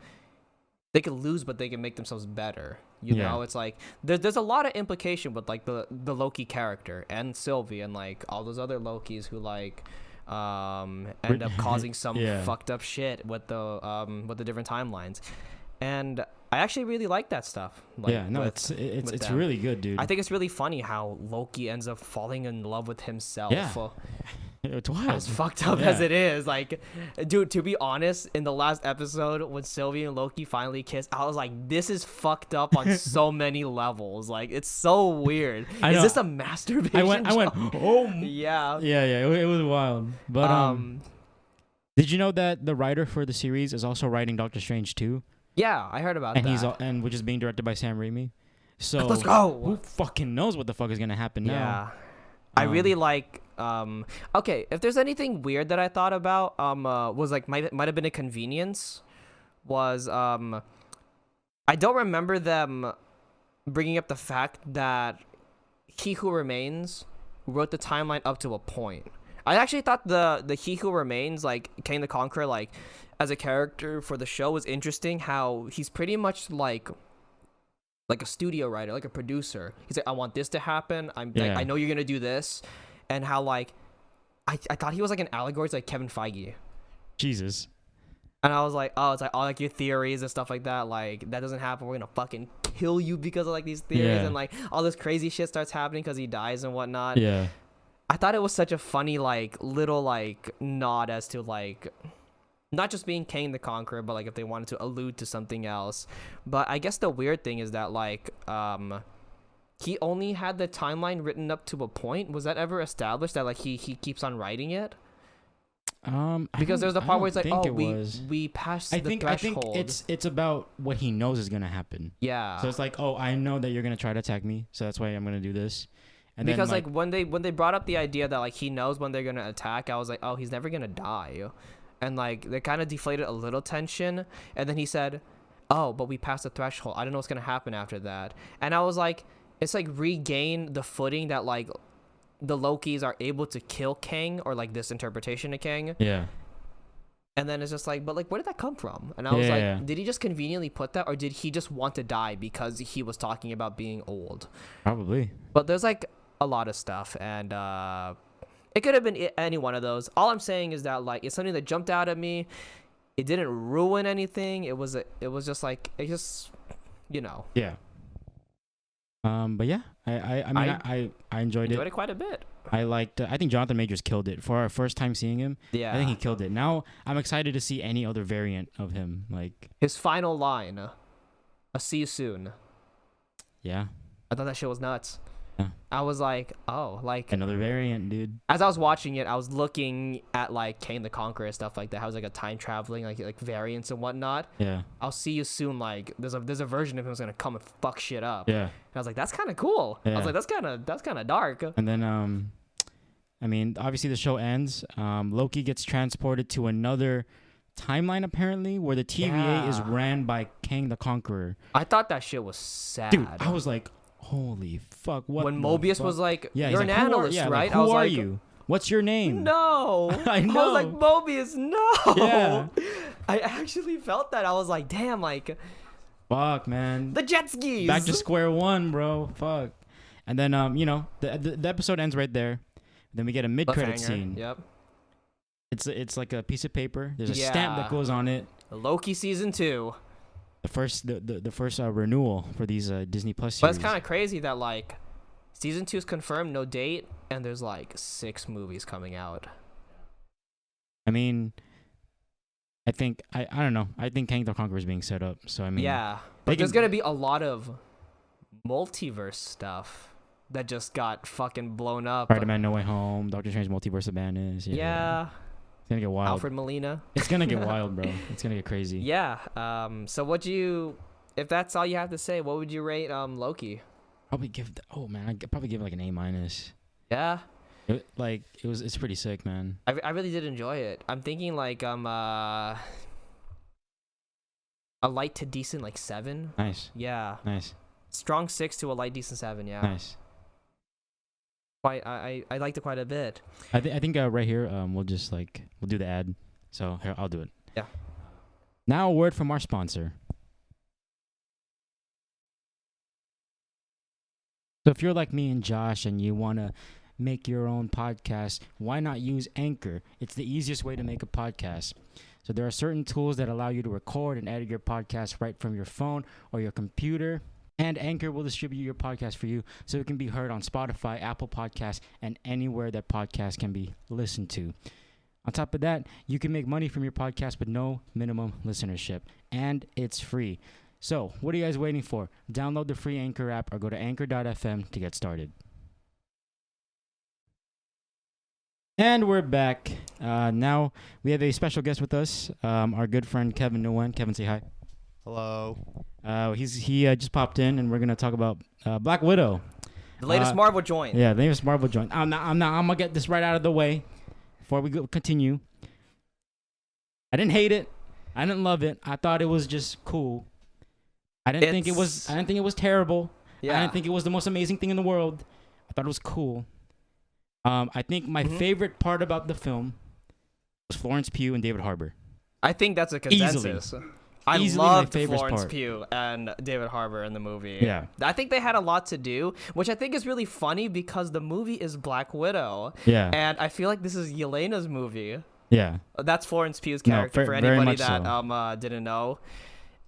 they could lose, but they can make themselves better. You know, it's like there's a lot of implication with like the Loki character and Sylvie and like all those other Lokis who like end up causing some fucked up shit with the different timelines. And I actually really like that stuff. Like, it's really good, dude. I think it's really funny how Loki ends up falling in love with himself. Yeah. It's wild. As fucked up as it is. Like, dude, to be honest, in the last episode, when Sylvie and Loki finally kissed, I was like, this is fucked up on so many levels. Like, it's so weird. Is this a masturbation? I went, oh. Yeah. Yeah, it was wild. But, did you know that the writer for the series is also writing Doctor Strange 2? Yeah, I heard about that. Which is being directed by Sam Raimi. So let's go. Who fucking knows what the fuck is gonna happen now? Yeah. I really like. Okay, if there's anything weird that I thought about, was like might have been a convenience. Was I don't remember them bringing up the fact that He Who Remains wrote the timeline up to a point. I actually thought the He Who Remains, like Kang the Conqueror, like as a character for the show was interesting. How he's pretty much like a studio writer, like a producer. He's like, I want this to happen. I know you're gonna do this, and how like I thought he was like an allegory to like Kevin Feige. Jesus. And I was like, oh, it's like all like your theories and stuff like that. Like that doesn't happen. We're gonna fucking kill you because of like these theories, and like all this crazy shit starts happening because he dies and whatnot. Yeah. I thought it was such a funny like little like nod as to like not just being Kang the Conqueror, but like if they wanted to allude to something else. But I guess the weird thing is that like he only had the timeline written up to a point. Was that ever established that like he keeps on writing it? Because there's the part where it's like, oh, we passed the threshold. I think it's about what he knows is gonna happen. Yeah. So it's like, oh, I know that you're gonna try to attack me, so that's why I'm gonna do this. And because then, like when they brought up the idea that like he knows when they're gonna attack, I was like, oh, he's never gonna die, and like they kind of deflated a little tension. And then he said, oh, but we passed the threshold. I don't know what's gonna happen after that. And I was like, it's like regain the footing that like the Lokis are able to kill Kang, or like this interpretation of Kang. Yeah. And then it's just like, but like, where did that come from? And I was like, did he just conveniently put that, or did he just want to die because he was talking about being old? Probably. But there's like a lot of stuff, and it could have been any one of those. All I'm saying is that like it's something that jumped out at me. It didn't ruin anything. It was just like it just, you know. Yeah. But yeah, I enjoyed it quite a bit. I think Jonathan Majors killed it for our first time seeing him. Yeah, I think he killed it. Now I'm excited to see any other variant of him, like his final line, "I'll see you soon." Yeah, I thought that shit was nuts. Yeah. I was like, oh, like another variant, dude. As I was watching it, I was looking at like Kang the Conqueror stuff like that. How it's like a time traveling like variants and whatnot. Yeah. I'll see you soon. Like there's a version of him who's gonna come and fuck shit up. Yeah. And I was like, that's kind of cool. Yeah. I was like, that's kind of dark. And then I mean, obviously the show ends. Loki gets transported to another timeline apparently, where the TVA is ran by Kang the Conqueror. I thought that shit was sad. Dude, I was like, holy fuck! What? When Mobius was like, "You're an like, analyst, right?" Like, I was who are like, you? What's your name? No. I know. I was like, Mobius, no. Yeah. I actually felt that. I was like, damn, like, fuck, man. The jet skis. Back to square one, bro. Fuck. And then you know, the episode ends right there. Then we get a mid-credit scene. Yep. It's like a piece of paper. There's a stamp that goes on it. Loki season 2. The first renewal for these Disney Plus series. But it's kind of crazy that like season 2 is confirmed, no date, and there's like 6 movies coming out. I mean, I think I don't know. I think Kang the Conqueror is being set up. So I mean, yeah, but there's gonna be a lot of multiverse stuff that just got fucking blown up. Spider-Man No Way Home, Doctor Strange Multiverse of Madness. Yeah. It's gonna get wild. Alfred Molina. It's gonna get wild, bro. It's gonna get crazy. Yeah. So if that's all you have to say, what would you rate Loki? Probably give I'd probably give it like an A-. Yeah. It's pretty sick, man. I really did enjoy it. I'm thinking like a light to decent like 7. Nice. Yeah. Nice. Strong 6 to a light decent 7. Yeah. Nice. I liked it quite a bit. I think right here we'll do the ad. So here, I'll do it. Yeah. Now a word from our sponsor. So if you're like me and Josh and you want to make your own podcast, why not use Anchor? It's the easiest way to make a podcast. So there are certain tools that allow you to record and edit your podcast right from your phone or your computer. And Anchor will distribute your podcast for you so it can be heard on Spotify, Apple Podcasts, and anywhere that podcasts can be listened to. On top of that, you can make money from your podcast with no minimum listenership. And it's free. So what are you guys waiting for? Download the free Anchor app or go to anchor.fm to get started. And we're back. Now we have a special guest with us, our good friend Kevin Nguyen. Kevin, say hi. Hello. He just popped in, and we're gonna talk about Black Widow. The latest Marvel joint. Yeah, the latest Marvel joint. I'm gonna get this right out of the way before we continue. I didn't hate it. I didn't love it. I thought it was just cool. I didn't think it was terrible. Yeah. I didn't think it was the most amazing thing in the world. I thought it was cool. I think my favorite part about the film was Florence Pugh and David Harbour. I think that's a consensus. I loved Florence Pugh and David Harbour in the movie. Yeah. I think they had a lot to do, which I think is really funny because the movie is Black Widow. Yeah. And I feel like this is Yelena's movie. Yeah. That's Florence Pugh's character for anybody that so. Didn't know.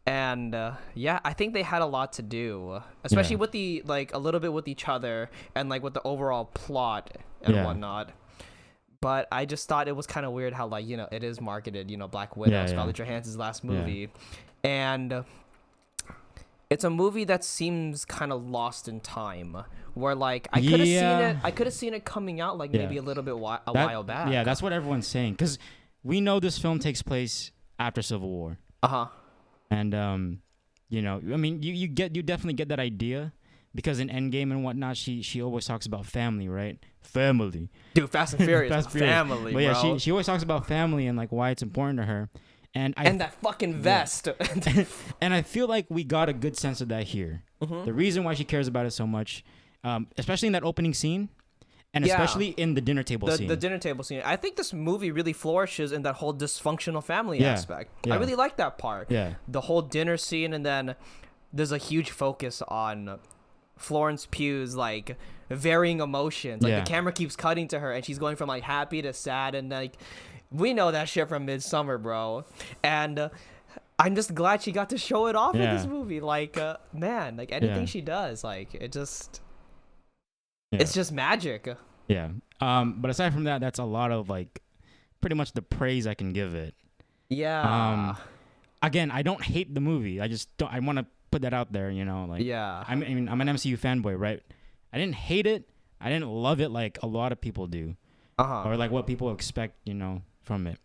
And yeah, I think they had a lot to do, especially with the a little bit with each other and with the overall plot and whatnot. But I just thought it was kind of weird how it is marketed, Black Widow, Scarlett Johansson's last movie, and it's a movie that seems kind of lost in time. Where I could have seen it coming out maybe a little bit while back. Yeah, that's what everyone's saying because we know this film takes place after Civil War. And you definitely get that idea because in Endgame and whatnot, she always talks about family, right? Family. Dude, Fast and Furious, family. But yeah, bro. she always talks about family and why it's important to her. And that fucking vest. And I feel like we got a good sense of that here. The reason why she cares about it so much, especially in that opening scene. And especially in the dinner table scene. The dinner table scene. I think this movie really flourishes in that whole dysfunctional family aspect. Yeah. I really like that part. Yeah. The whole dinner scene, and then there's a huge focus on Florence Pugh's varying emotions. The camera keeps cutting to her, and she's going from happy to sad, and we know that shit from Midsummer, bro. And I'm just glad she got to show it off in this movie. Anything she does, it just. Yeah. It's just magic. Yeah. But aside from that, that's a lot of pretty much the praise I can give it. Yeah. Again, I don't hate the movie. I just don't. I want to put that out there. Yeah. I'm an MCU fanboy, right? I didn't hate it. I didn't love it like a lot of people do, or what people expect, from it.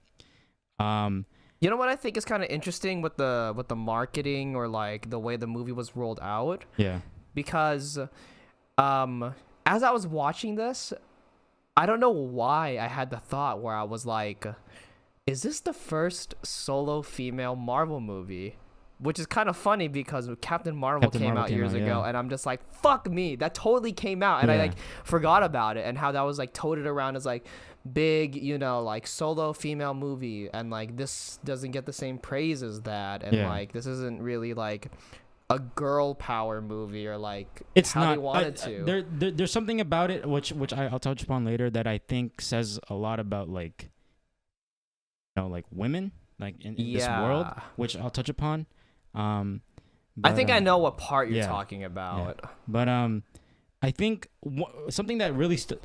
You know what I think is kind of interesting with the marketing or the way the movie was rolled out. Yeah. Because, as I was watching this, I don't know why I had the thought where I was like, is this the first solo female Marvel movie? Which is kind of funny because Captain Marvel came out years ago, and I'm just like, fuck me, that totally came out, and I forgot about it, and how that was toted around as big, solo female movie, and this doesn't get the same praise as that, and this isn't really a girl power movie or it's how not, they wanted to. There's something about it which I'll touch upon later that I think says a lot about women in this world, which I'll touch upon. I think I know what part you're talking about. Yeah. But I think something that really stuck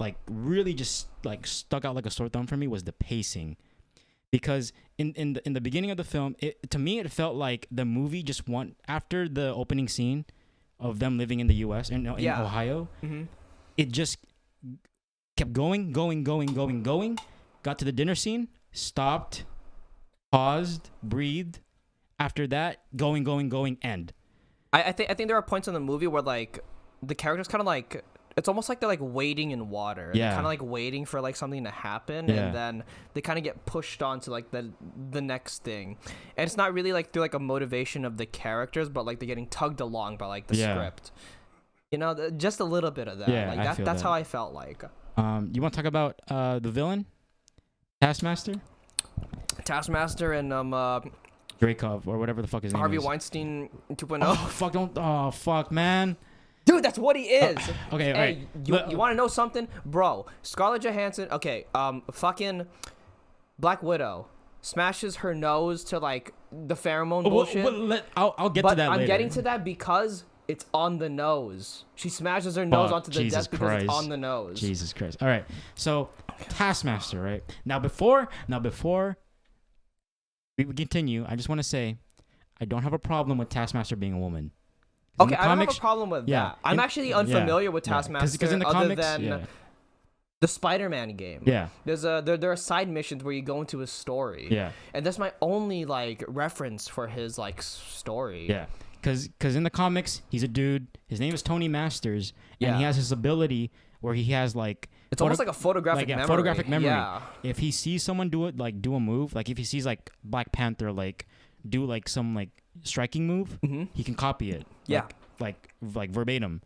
out like a sore thumb for me was the pacing. Because in the beginning of the film, to me it felt like the movie just after the opening scene of them living in the U.S. and in Ohio, it just kept going, got to the dinner scene, stopped, paused, breathed. After that, going, end. I think there are points in the movie where the characters kind of it's almost like they're waiting in water. Yeah. They're kind of waiting for something to happen, and then they kind of get pushed on to the next thing. And it's not really through a motivation of the characters, but they're getting tugged along by the script. Just a little bit of that. Yeah, that's how I felt like. You want to talk about the villain, Taskmaster? Taskmaster and Dreykov or whatever the fuck his name is. Harvey Weinstein 2.0. Oh fuck, man. Dude, that's what he is. Okay, all right. You want to know something? Bro, Scarlett Johansson, okay, fucking Black Widow smashes her nose to the pheromone bullshit. I'll get to that later. I'm getting to that because it's on the nose. She smashes her nose onto the desk because it's on the nose. Jesus Christ. All right. So, Taskmaster, right? Now before we continue, I just want to say I don't have a problem with Taskmaster being a woman. Okay, I don't have a problem with that. I'm actually unfamiliar with Taskmaster in the other comics, than the Spider-Man game. Yeah. There are side missions where you go into his story. Yeah. And that's my only reference for his story. Yeah. Because in the comics, he's a dude. His name is Tony Masters, and he has this ability where he has like it's almost like a photographic memory. Photographic memory. Yeah. If he sees someone do a move, like if he sees like Black Panther like do like some like striking move, he can copy it. Yeah. Like verbatim.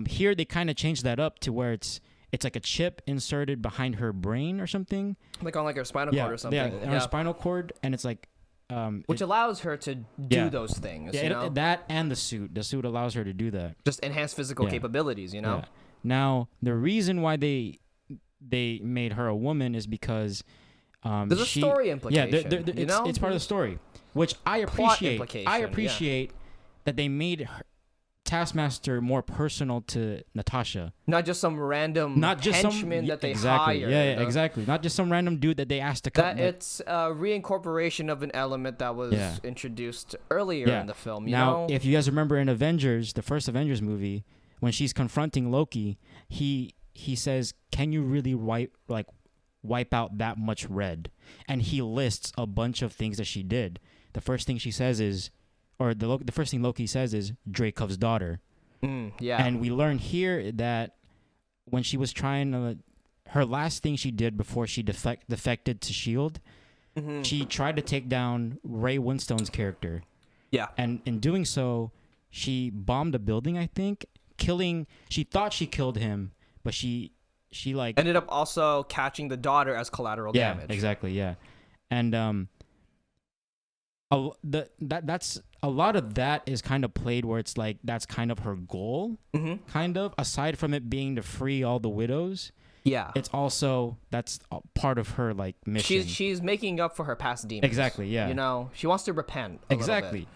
Here they kind of changed that up to where it's like a chip inserted behind her brain or something. Like on like her spinal cord or something. Yeah, on her spinal cord, and it's like which allows her to do those things. Yeah, you know? that and the suit. The suit allows her to do that. Just enhance physical capabilities, you know? Yeah. Now, the reason why they made her a woman is because there's a story implication. Yeah, it's part of the story, which I appreciate. I appreciate that they made Taskmaster more personal to Natasha. Not just some random henchman that they hired. Yeah, exactly. Not just some random dude that they asked to cut. It's a reincorporation of an element that was introduced earlier in the film. Now, if you guys remember in Avengers, the first Avengers movie, when she's confronting Loki, he says, "Can you really wipe out that much red?" And he lists a bunch of things that she did. The first thing she says is, or the first thing Loki says is Dreykov's daughter. And we learn here that when she was trying to, her last thing she did before she defected to S.H.I.E.L.D., she tried to take down Ray Winstone's character. Yeah. And in doing so, she bombed a building, I think, she thought she killed him, but she like ended up also catching the daughter as collateral damage. Yeah, exactly, yeah. And that's a lot of that is kind of played where it's like that's kind of her goal, kind of, aside from it being to free all the widows. Yeah, it's also that's part of her like mission. She's making up for her past demons. Exactly, yeah. You know, she wants to repent. Exactly.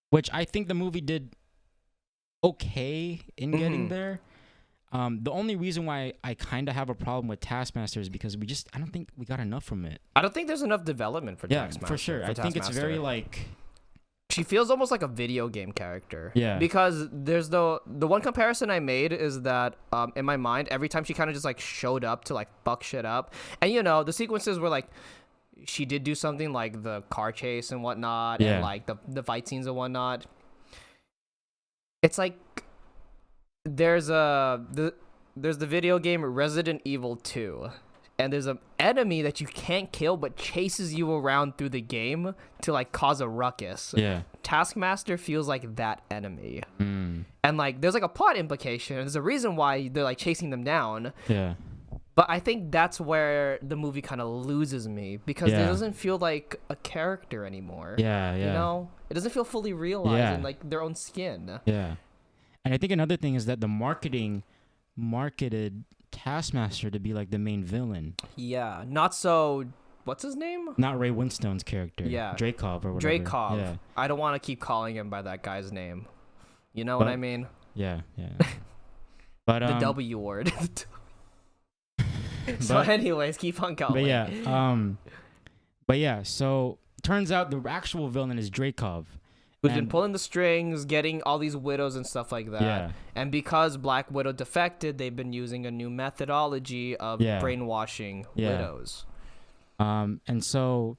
Which I think the movie did okay in getting there. The only reason why I kind of have a problem with Taskmaster is because I don't think we got enough from it. I don't think there's enough development for Taskmaster. Yeah, for sure. I think it's very like... She feels almost like a video game character. Yeah. Because there's the one comparison I made is that in my mind, every time she kind of just like showed up to like fuck shit up. And you know, the sequences were like, she did do something like the car chase and whatnot, and like the fight scenes and whatnot. It's like there's the video game Resident Evil 2, and there's an enemy that you can't kill but chases you around through the game to like cause a ruckus. Yeah. Taskmaster feels like that enemy. And like there's like a plot implication. There's a reason why they're like chasing them down. Yeah. But I think that's where the movie kind of loses me, because it doesn't feel like a character anymore. Yeah. You know? It doesn't feel fully realized in like their own skin. Yeah. And I think another thing is that the marketing marketed Taskmaster to be like the main villain. Yeah. Not so... What's his name? Not Ray Winstone's character. Yeah. Dreykov or whatever. Dreykov. Yeah. I don't want to keep calling him by that guy's name. You know what I mean? Yeah. But the W word. So anyways, keep on going. But yeah, so turns out the actual villain is Dreykov. Who's been pulling the strings, getting all these widows and stuff like that. Yeah. And because Black Widow defected, they've been using a new methodology of brainwashing widows. And so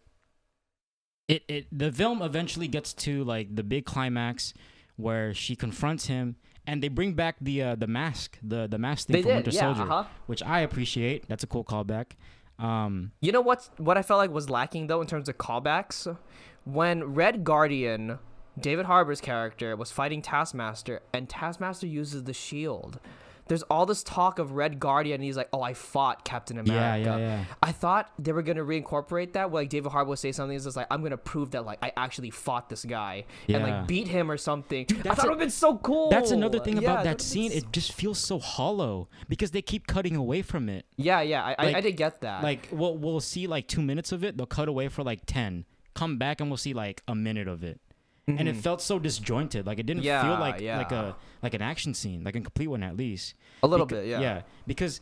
the film eventually gets to like the big climax where she confronts him, and they bring back the mask, the mask thing from Winter Soldier, which I appreciate. That's a cool callback. You know what I felt like was lacking though in terms of callbacks? When Red Guardian, David Harbour's character, was fighting Taskmaster, and Taskmaster uses the shield. There's all this talk of Red Guardian, and he's like, "Oh, I fought Captain America." Yeah. I thought they were gonna reincorporate that, where like David Harbour would say something that's just like, "I'm gonna prove that like I actually fought this guy and like beat him or something." Dude, I thought it would have been so cool. That's another thing about that scene. It just feels so hollow because they keep cutting away from it. Yeah. I did get that. Like we'll see like 2 minutes of it. They'll cut away for like 10. Come back and we'll see like a minute of it. And it felt so disjointed. Like it didn't feel like an action scene, like a complete one at least. A little bit, yeah. Yeah, because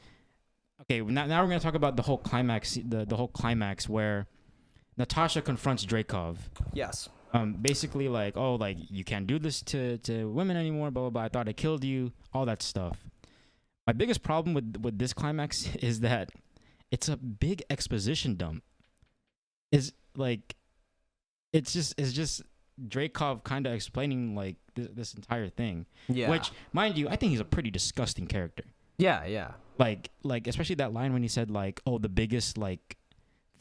now we're gonna talk about the whole climax, the whole climax where Natasha confronts Dreykov. Yes. Basically like, oh, like you can't do this to women anymore. Blah blah blah. I thought I killed you. All that stuff. My biggest problem with this climax is that it's a big exposition dump. Is like. it's just Dreykov kind of explaining like this entire thing. Yeah. Which, mind you, I think he's a pretty disgusting character. Yeah. Like especially that line when he said like, "Oh, the biggest like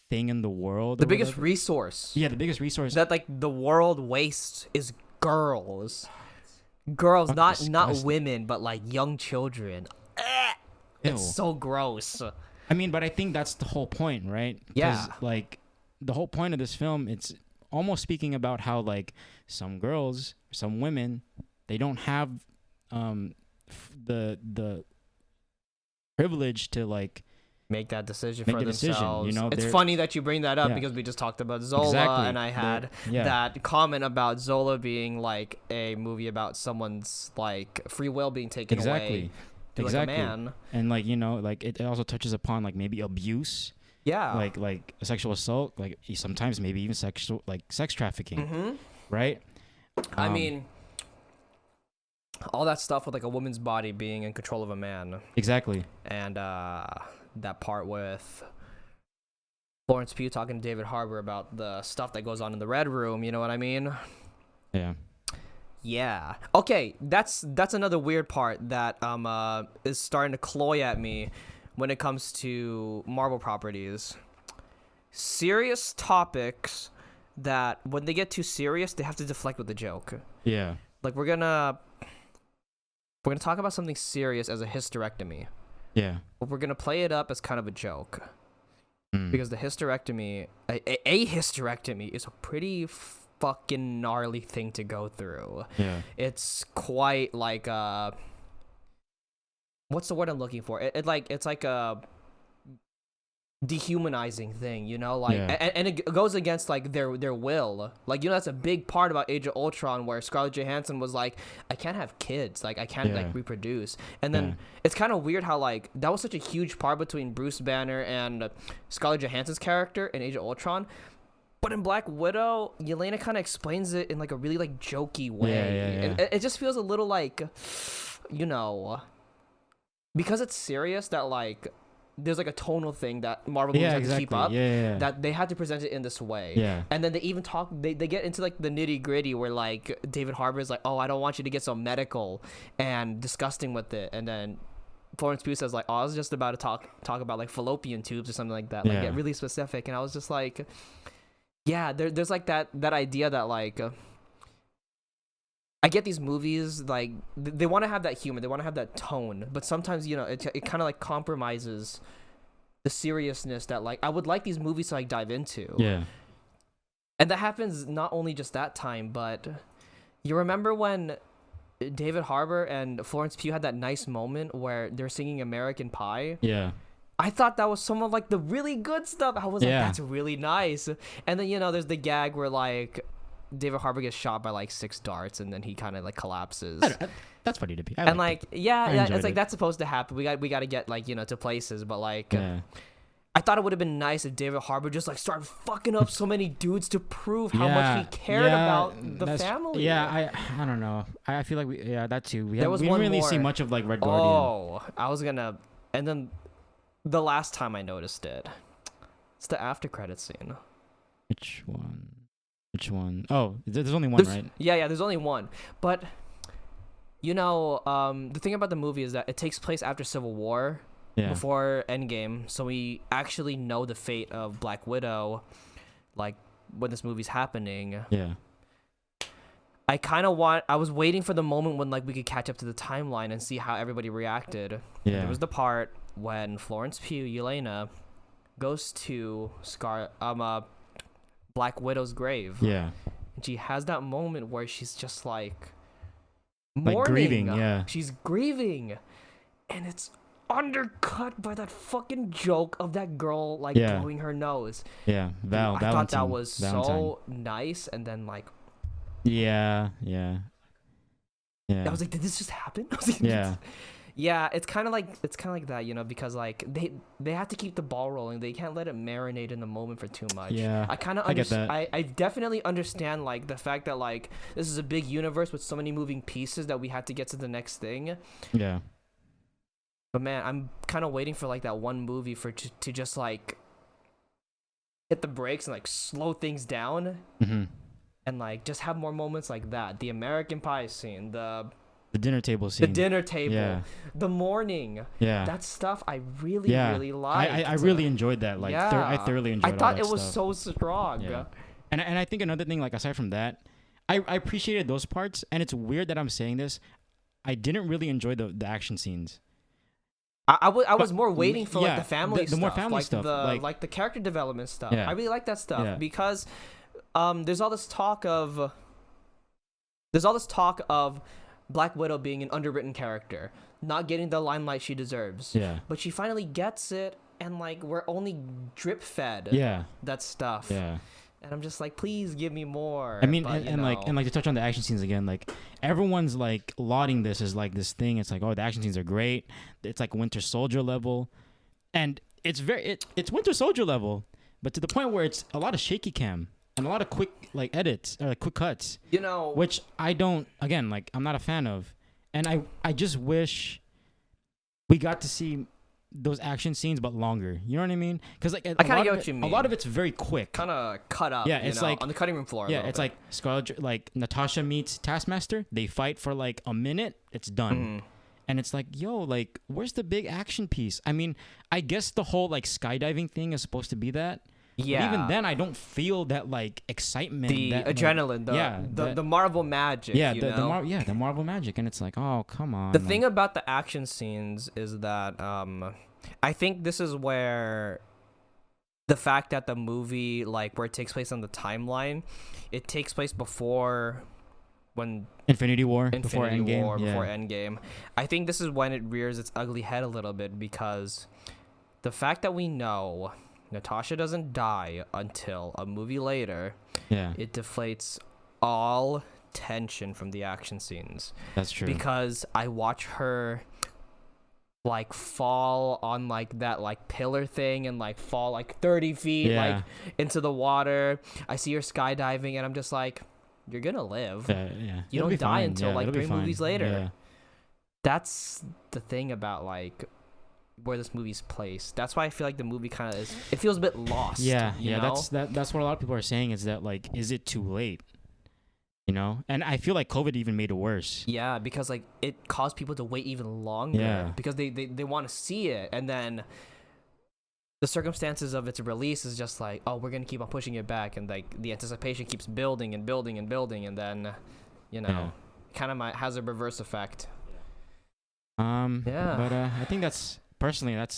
thing in the world." The biggest resource. Yeah, the biggest resource that like the world wastes is girls. Girls, not disgusting. women, but like young children. It's Ew. so gross. I mean, but I think that's the whole point, right? 'Cause, Yeah. like the whole point of this film, it's almost speaking about how like some girls, some women, they don't have the privilege to like Make that decision Make for the decision, themselves. you know, It's they're- funny that you bring that up Yeah. because we just talked about Zola, Exactly. and I had Yeah. that comment about Zola being like a movie about someone's like free will being taken away to like a man. And like, you know, like it also touches upon like maybe abuse, Yeah. like sexual assault, like sometimes maybe even sex trafficking, Mm-hmm. right? I mean, all that stuff with like a woman's body being in control of a man, exactly. and that part with Florence Pugh talking to David Harbour about the stuff that goes on in the Red Room. You know what I mean? Yeah. Yeah. Okay, that's another weird part that is starting to cloy at me when it comes to Marvel properties. Serious topics that when they get too serious, they have to deflect with a joke. Yeah. Like we're gonna talk about something serious as a hysterectomy, Yeah. but we're gonna play it up as kind of a joke Mm. because the hysterectomy, a hysterectomy, is a pretty fucking gnarly thing to go through. Yeah. It's quite like what's the word I'm looking for? It's like a dehumanizing thing, you know, like, Yeah. and it goes against like their will, like, you know, that's a big part about Age of Ultron, where Scarlett Johansson was like, I can't have kids, like I can't Yeah. like reproduce, and then Yeah. it's kind of weird how like that was such a huge part between Bruce Banner and Scarlett Johansson's character in Age of Ultron. But in Black Widow, Yelena kind of explains it in like a really like jokey way. Yeah. It just feels a little like, you know, because it's serious, that like there's like a tonal thing that Marvel movies Yeah, have exactly. to keep up. Yeah. That they had to present it in this way. Yeah. And then they even talk, they get into like the nitty gritty where like David Harbour is like, oh, I don't want you to get so medical and disgusting with it. And then Florence Pugh says like, oh, I was just about to talk about like fallopian tubes or something like that. Like Yeah. get really specific. And I was just like, yeah, there's like that idea that like, I get these movies, like they want to have that humor, they want to have that tone, but sometimes, you know, it kind of like compromises the seriousness that like I would like these movies to like dive into. Yeah. And that happens not only just that time, but you remember when David Harbour and Florence Pugh had that nice moment where they're singing American Pie? Yeah. I thought that was some of like the really good stuff. I was like, Yeah. that's really nice. And then, you know, there's the gag where like David Harbour gets shot by like 6 darts and then he kind of like collapses. That's funny to be. And like, yeah, I enjoyed it's like it. that's supposed to happen. We got to get like, you know, to places, but like, Yeah. I thought it would have been nice if David Harbour just like started fucking up so many dudes to prove how much he cared about the family. Yeah, I don't know. I feel like that too. We There was didn't one really see more. much of like Red Guardian. Oh, I was gonna, and then the last time I noticed it, it's the after credit scene. Which one? Oh, there's only one, right? Yeah, there's only one. But you know, the thing about the movie is that it takes place after Civil War, Yeah. before Endgame, so we actually know the fate of Black Widow, like when this movie's happening. Yeah. I was waiting for the moment when like we could catch up to the timeline and see how everybody reacted. Yeah. There was the part when Florence Pugh, Yelena, goes to Black Widow's grave. Yeah. And she has that moment where she's just like Like mourning. grieving, yeah. She's grieving. And it's undercut by that fucking joke of that girl like Yeah. blowing her nose. Yeah. I thought that was Valentine. so nice, and then like Yeah. I was like, did this just happen? I was like, Yeah. Yeah, it's kind of like that, you know, because like they have to keep the ball rolling. They can't let it marinate in the moment for too much. Yeah, I kind of get that. I definitely understand like the fact that like this is a big universe with so many moving pieces that we had to get to the next thing. Yeah. But man, I'm kind of waiting for like that one movie to just like hit the brakes and like slow things down. Mm-hmm. and like just have more moments like that. The American Pie scene, the dinner table scene, yeah. The morning, yeah, that stuff I really liked. I really enjoyed that. Like, I thoroughly enjoyed. I thought all that it was stuff. so strong. Yeah. And I think another thing, like aside from that, I appreciated those parts. And it's weird that I'm saying this. I didn't really enjoy the action scenes. I was more waiting for like the family the stuff, more family like stuff, like the character development stuff. Yeah. I really like that stuff Yeah. because there's all this talk of Black Widow being an underwritten character, not getting the limelight she deserves. Yeah. But she finally gets it, and like we're only drip fed. Yeah. That stuff. Yeah. And I'm just like, please give me more. I mean, but, and like to touch on the action scenes again, like everyone's like lauding this as like this thing. It's like, oh, the action scenes are great. It's like Winter Soldier level, and it's Winter Soldier level, but to the point where it's a lot of shaky cam and a lot of quick like edits or like quick cuts. Which I don't. Again, like I'm not a fan of, and I just wish we got to see those action scenes but longer, you know what I mean? Because like I kind of get what you mean. A lot of it's very quick, kind of cut up. Yeah, it's like on the cutting room floor. Yeah, it's like Scarlet, like Natasha meets Taskmaster. They fight for like a minute. It's done, and it's like, yo, like where's the big action piece? I mean, I guess the whole like skydiving thing is supposed to be that. Yeah. But even then, I don't feel that like excitement, the that, adrenaline, like, the Marvel magic. Yeah, the Marvel magic, and it's like, oh come on. The thing about the action scenes is that I think this is where the fact that the movie, like where it takes place on the timeline, it takes place before when Infinity War, before Endgame. I think this is when it rears its ugly head a little bit, because the fact that we know Natasha doesn't die until a movie later, it deflates all tension from the action scenes. That's true. Because I watch her like fall on like that like pillar thing and like fall like 30 feet like into the water. I see her skydiving and I'm just like, you're gonna live. You don't die until like 3 movies later. That's the thing about like where this movie's placed. That's why I feel like the movie kind of is, it feels a bit lost. You know? That's what a lot of people are saying, is that like, is it too late? You know, and I feel like COVID even made it worse. Yeah, because like it caused people to wait even longer. Yeah. Because they want to see it, and then the circumstances of its release is just like, oh, we're gonna keep on pushing it back, and like the anticipation keeps building and building and building, and then kind of has a reverse effect. But I think that's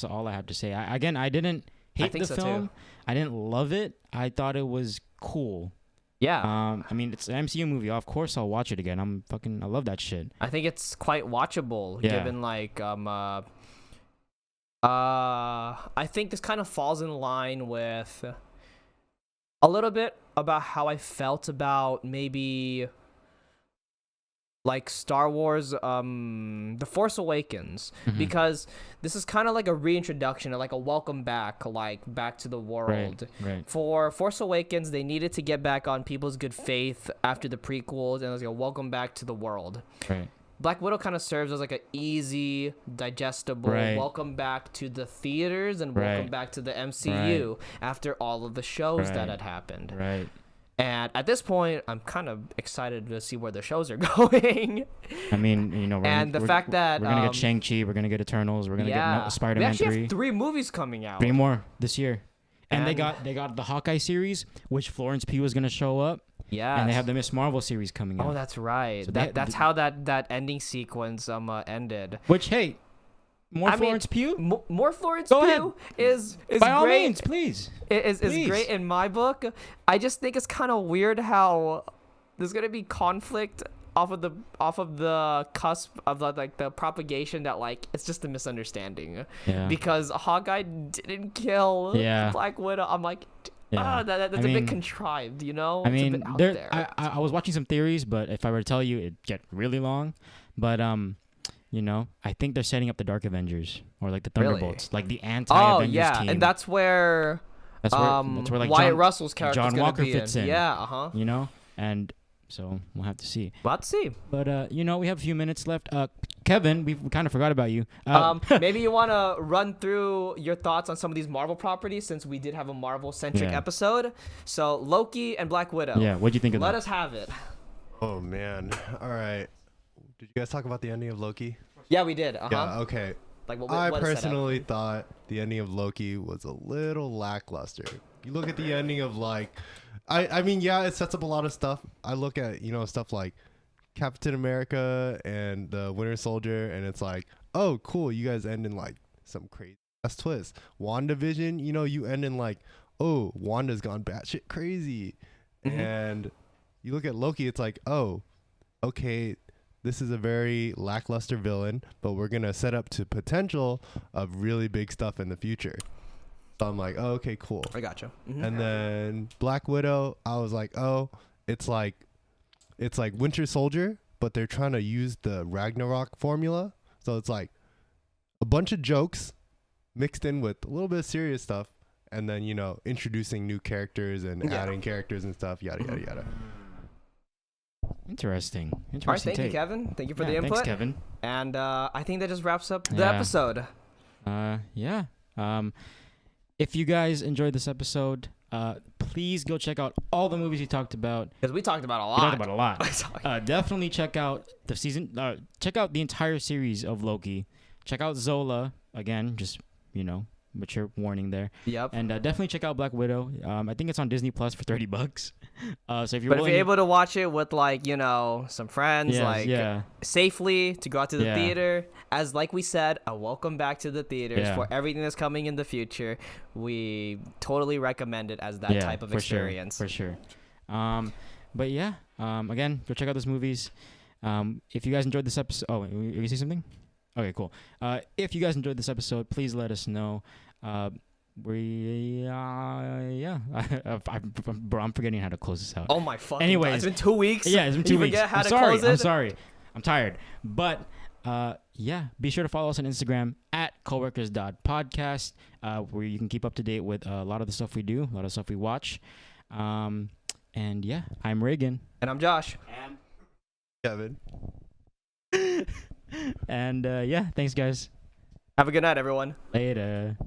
all I have to say. I didn't hate the film. Too. I didn't love it. I thought it was cool. Yeah. I mean, it's an MCU movie. Of course, I'll watch it again. I love that shit. I think it's quite watchable, given like I think this kind of falls in line with a little bit about how I felt about maybe like Star Wars, The Force Awakens, because this is kind of like a reintroduction, or like a welcome back, like back to the world. Right. For Force Awakens, they needed to get back on people's good faith after the prequels, and it was like a welcome back to the world. Right. Black Widow kind of serves as like an easy, digestible welcome back to the theaters and welcome back to the MCU after all of the shows that had happened. Right. And at this point, I'm kind of excited to see where the shows are going. I mean, you know, the fact that we're gonna get Shang-Chi, we're gonna get Eternals, we're gonna get Spider-Man 3. We actually have 3 movies coming out. 3 more this year, and they got the Hawkeye series, which Florence Pugh is gonna show up. Yeah, and they have the Miss Marvel series coming out. Oh, that's right. So that's how that ending sequence ended. Which, hey, Florence Pugh? More Florence Pugh is by all great. means, please. Is great in my book. I just think it's kind of weird how there's gonna be conflict off of the cusp of the propagation that like it's just a misunderstanding. Yeah. Because Hawkeye didn't kill Black Widow. I'm like, that's a bit contrived, you know? I mean, it's a bit out there. I was watching some theories, but if I were to tell you, it'd get really long. But you know, I think they're setting up the Dark Avengers, or like the Thunderbolts, like the anti-Avengers team. And that's where like Wyatt Russell's character, John Walker fits in. Yeah, You know, and so we'll have to see. We'll have to see. But you know, we have a few minutes left. Kevin, we kind of forgot about you. Maybe you want to run through your thoughts on some of these Marvel properties since we did have a Marvel-centric episode. So Loki and Black Widow. Yeah, what'd you think of that? Let us have it. Oh man. All right. Did you guys talk about the ending of Loki? Yeah, we did. Yeah. Okay. Like I personally thought the ending of Loki was a little lackluster. You look at the ending of like, I mean, yeah, it sets up a lot of stuff. I look at, stuff like Captain America and the Winter Soldier, and it's like, oh, cool, you guys end in like some crazy ass twist. WandaVision, you end in like, oh, Wanda's gone batshit crazy. Mm-hmm. And you look at Loki, it's like, oh, okay, this is a very lackluster villain, but we're going to set up to potential of really big stuff in the future. So I'm like, oh, okay, cool. I gotcha. Mm-hmm. And then Black Widow, I was like, oh, it's like Winter Soldier, but they're trying to use the Ragnarok formula. So it's like a bunch of jokes mixed in with a little bit of serious stuff, and then, introducing new characters and adding characters and stuff, yada, yada, yada. Interesting. All right, thank you, Kevin. Thank you for the input. Thanks, Kevin. And I think that just wraps up the episode. If you guys enjoyed this episode, please go check out all the movies we talked about. Because we talked about a lot. Definitely check out the season. Check out the entire series of Loki. Check out Zola again. Just mature warning there. Yep. And definitely check out Black Widow. I think it's on Disney Plus for $30. So if you're able to watch it with some friends, safely to go out to the theater, as like we said, a welcome back to the theaters for everything that's coming in the future. We totally recommend it as that type of experience. For sure. But again, go check out those movies. If you guys enjoyed this episode, were you gonna say something? Okay, cool. If you guys enjoyed this episode, please let us know. I'm forgetting how to close this out. Oh my fucking Anyways, God. It's been 2 weeks. Yeah, it's been 2 weeks. Forget how to close it? I'm sorry. I'm tired. But be sure to follow us on Instagram at coworkers.podcast, where you can keep up to date with a lot of the stuff we do, a lot of the stuff we watch. I'm Regan. And I'm Josh. And Kevin. And thanks guys. Have a good night, everyone. Later.